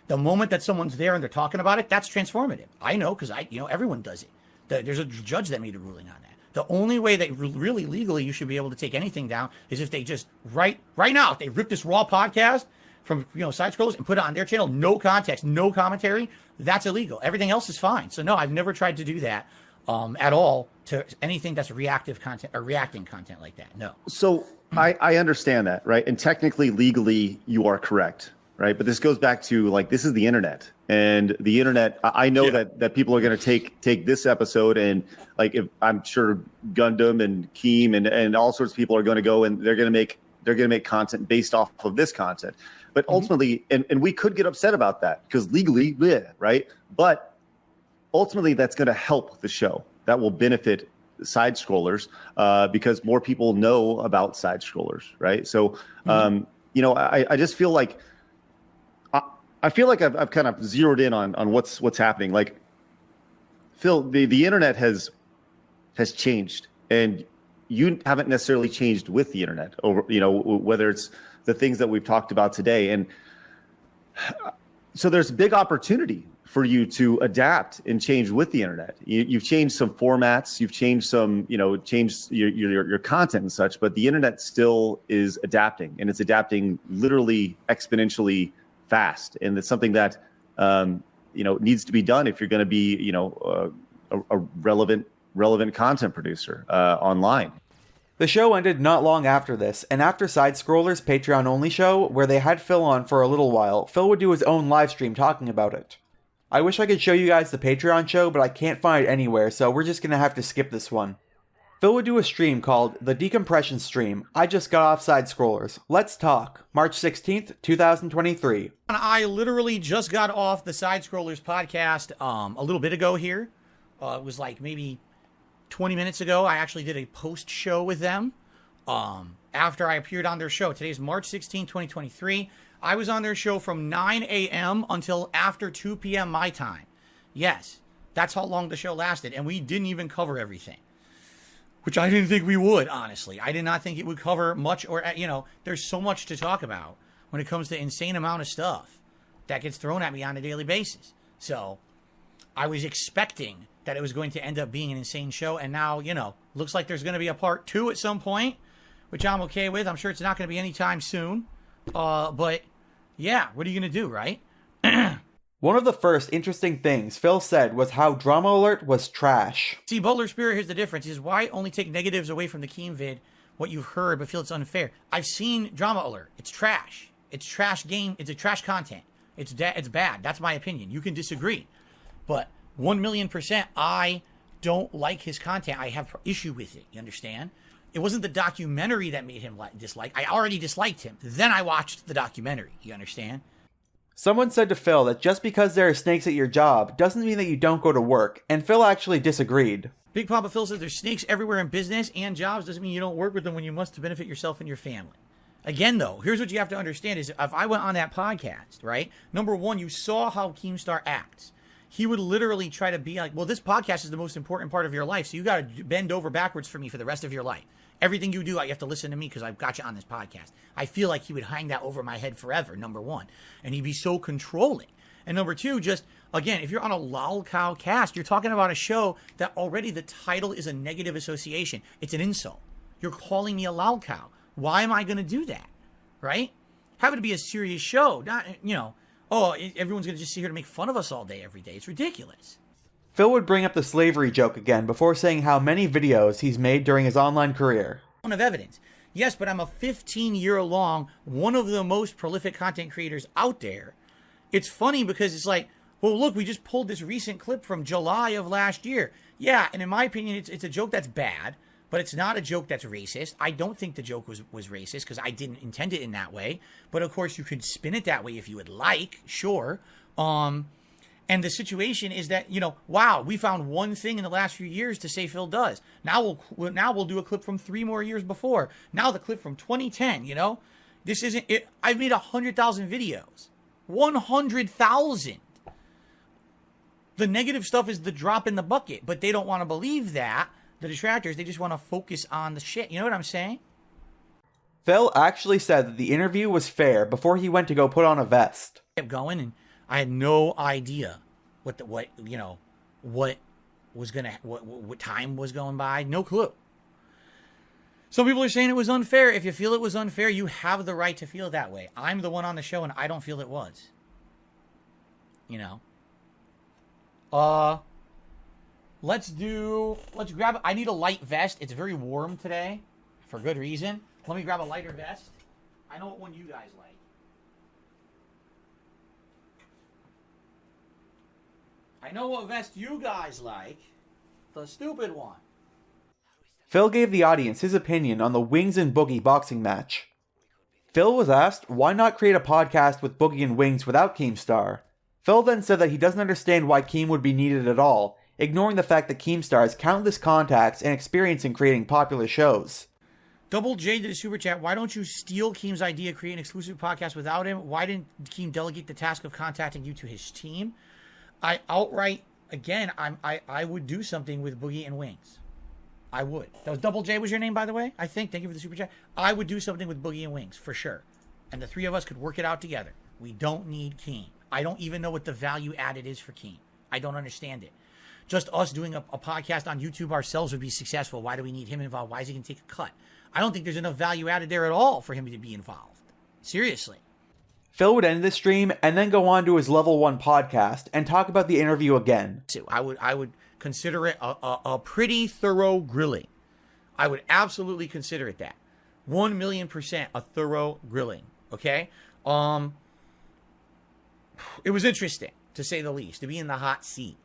Speaker 3: The moment that someone's there and they're talking about it, that's transformative. I know, because everyone does it. There's a judge that made a ruling on that. The only way that really legally you should be able to take anything down is if they just right now, if they rip this raw podcast from side scrollers and put it on their channel, no context, no commentary, that's illegal. Everything else is fine. So no, I've never tried to do that at all to anything that's reactive content or reacting content like that. No.
Speaker 4: So I understand that, right? And technically, legally, you are correct, right? But this goes back to this is the internet, and the internet. I know that people are going to take this episode and if I'm sure Gundam and Keem and all sorts of people are going to go and they're going to make content based off of this content. But ultimately, and we could get upset about that because legally, right? But ultimately, that's going to help the show. That will benefit side scrollers because more people know about side scrollers, right? So, I just feel like I've kind of zeroed in on what's happening. Like, Phil, the internet has changed, and you haven't necessarily changed with the internet over, whether it's the things that we've talked about today. And so there's big opportunity for you to adapt and change with the internet. You've changed some formats, you've changed some, changed your content and such, but the internet still is adapting, and it's adapting literally exponentially fast. And it's something that, needs to be done if you're going to be, a relevant content producer online.
Speaker 1: The show ended not long after this, and after Side Scroller's Patreon-only show, where they had Phil on for a little while, Phil would do his own live stream talking about it. I wish I could show you guys the Patreon show, but I can't find it anywhere, so we're just gonna have to skip this one. Phil would do a stream called The Decompression Stream. I just got off Side Scrollers. Let's talk. March 16th, 2023.
Speaker 3: I literally just got off the Side Scrollers podcast a little bit ago here. It was maybe 20 minutes ago, I actually did a post show with them. After I appeared on their show. Today is March 16, 2023. I was on their show from 9 a.m. until after 2 p.m. my time. Yes, that's how long the show lasted. And we didn't even cover everything, which I didn't think we would, honestly. I did not think it would cover much, or, there's so much to talk about when it comes to insane amount of stuff that gets thrown at me on a daily basis. So I was expecting that it was going to end up being an insane show. And now, looks like there's going to be a part 2 at some point, which I'm okay with. I'm sure it's not going to be anytime soon. But yeah, what are you going to do, right?
Speaker 1: One of the first interesting things Phil said was how Drama Alert was trash.
Speaker 3: See, Butler Spirit, here's the difference, is why only take negatives away from the Keem vid, what you've heard, but feel it's unfair. I've seen Drama Alert. It's trash. It's trash game. It's a trash content. It's bad. That's my opinion. You can disagree. But 1,000,000%, I don't like his content. I have issue with it. You understand? It wasn't the documentary that made him dislike. I already disliked him. Then I watched the documentary. You understand?
Speaker 1: Someone said to Phil that just because there are snakes at your job doesn't mean that you don't go to work, and Phil actually disagreed.
Speaker 3: Big Papa Phil says there's snakes everywhere in business and jobs. Doesn't mean you don't work with them when you must to benefit yourself and your family. Again, though, here's what you have to understand is if I went on that podcast, right? Number one, you saw how Keemstar acts. He would literally try to be like, well, this podcast is the most important part of your life, so you got to bend over backwards for me for the rest of your life. Everything you do, you have to listen to me because I've got you on this podcast. I feel like he would hang that over my head forever, number one. And he'd be so controlling. And number two, just, again, if you're on a lol cow cast, you're talking about a show that already the title is a negative association. It's an insult. You're calling me a lol cow. Why am I going to do that? Right? Have it be a serious show. Not, everyone's going to just sit here to make fun of us all day, every day. It's ridiculous.
Speaker 1: Phil would bring up the slavery joke again before saying how many videos he's made during his online career.
Speaker 3: Of evidence. Yes, but I'm a 15-year-long, one of the most prolific content creators out there. It's funny because it's like, well, look, we just pulled this recent clip from July of last year. Yeah, and in my opinion, it's a joke that's bad, but it's not a joke that's racist. I don't think the joke was racist because I didn't intend it in that way. But, of course, you could spin it that way if you would like, sure. And the situation is that, wow, we found one thing in the last few years to say Phil does. Now we'll do a clip from 3 more years before. Now the clip from 2010, This isn't it. I've made 100,000 videos. 100,000. The negative stuff is the drop in the bucket, but they don't want to believe that. The detractors, they just want to focus on the shit. You know what I'm saying?
Speaker 1: Phil actually said that the interview was fair before he went to go put on a vest.
Speaker 3: Kept going, and I had no idea what time was going by. No clue. Some people are saying it was unfair. If you feel it was unfair, you have the right to feel that way. I'm the one on the show, and I don't feel it was. Let's grab, I need a light vest. It's very warm today for good reason. Let me grab a lighter vest. I know what one you guys like. I know what vest you guys like. The stupid one.
Speaker 1: Phil gave the audience his opinion on the Wings and Boogie boxing match. Phil was asked why not create a podcast with Boogie and Wings without Keemstar. Phil then said that he doesn't understand why Keem would be needed at all, ignoring the fact that Keemstar has countless contacts and experience in creating popular shows.
Speaker 3: Double J did a super chat. Why don't you steal Keem's idea, create an exclusive podcast without him? Why didn't Keem delegate the task of contacting you to his team? I outright, again, I would do something with Boogie and Wings. I would. That was Double J was your name, by the way? I think. Thank you for the super chat. I would do something with Boogie and Wings, for sure. And the three of us could work it out together. We don't need Keem. I don't even know what the value added is for Keem. I don't understand it. Just us doing a podcast on YouTube ourselves would be successful. Why do we need him involved? Why is he going to take a cut? I don't think there's enough value added there at all for him to be involved. Seriously.
Speaker 1: Phil would end the stream and then go on to his Level 1 podcast and talk about the interview again.
Speaker 3: So I would consider it a pretty thorough grilling. I would absolutely consider it that. 1,000,000% a thorough grilling. Okay? It was interesting, to say the least, to be in the hot seat.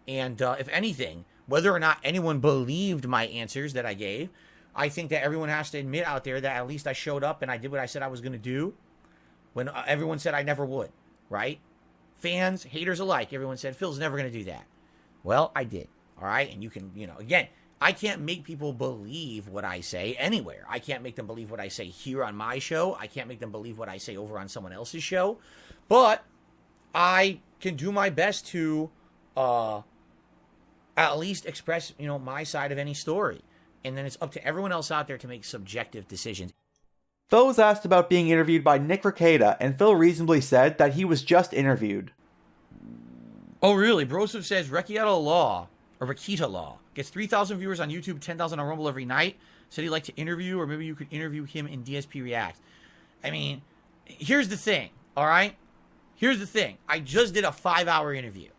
Speaker 3: And if anything, whether or not anyone believed my answers that I gave, I think that everyone has to admit out there that at least I showed up and I did what I said I was going to do when everyone said I never would, right? Fans, haters alike, everyone said, Phil's never going to do that. Well, I did, all right? And you can, again, I can't make people believe what I say anywhere. I can't make them believe what I say here on my show. I can't make them believe what I say over on someone else's show. But I can do my best to at least express, my side of any story. And then it's up to everyone else out there to make subjective decisions.
Speaker 1: Phil was asked about being interviewed by Nick Rekieta, and Phil reasonably said that he was just interviewed.
Speaker 3: Oh, really? Broseph says Rekieta Law gets 3,000 viewers on YouTube, 10,000 on Rumble every night. Said he'd like to interview, or maybe you could interview him in DSP React. I mean, here's the thing, all right? Here's the thing. I just did a 5-hour interview.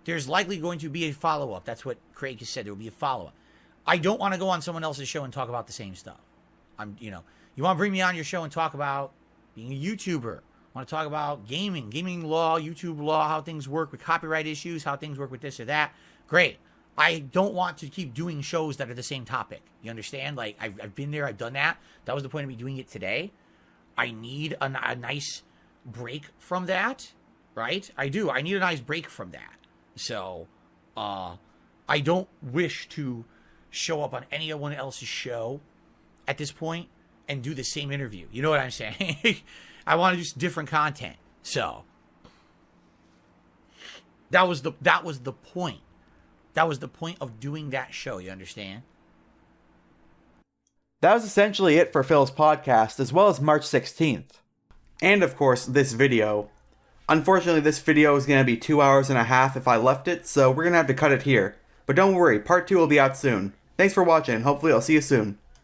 Speaker 3: There's likely going to be a follow-up. That's what Craig has said. There will be a follow-up. I don't want to go on someone else's show and talk about the same stuff. You want to bring me on your show and talk about being a YouTuber. Want to talk about gaming law, YouTube law, how things work with copyright issues, how things work with this or that. Great. I don't want to keep doing shows that are the same topic. You understand? Like, I've been there. I've done that. That was the point of me doing it today. I need a nice break from that, right? I do. I need a nice break from that. So, I don't wish to show up on anyone else's show at this point and do the same interview. You know what I'm saying? I want to do different content. So that was the point. That was the point of doing that show, you understand?
Speaker 1: That was essentially it for Phil's podcast, as well as March 16th. And of course, this video. Unfortunately, this video is going to be 2 hours and a half if I left it, so we're going to have to cut it here. But don't worry, part 2 will be out soon. Thanks for watching, hopefully I'll see you soon.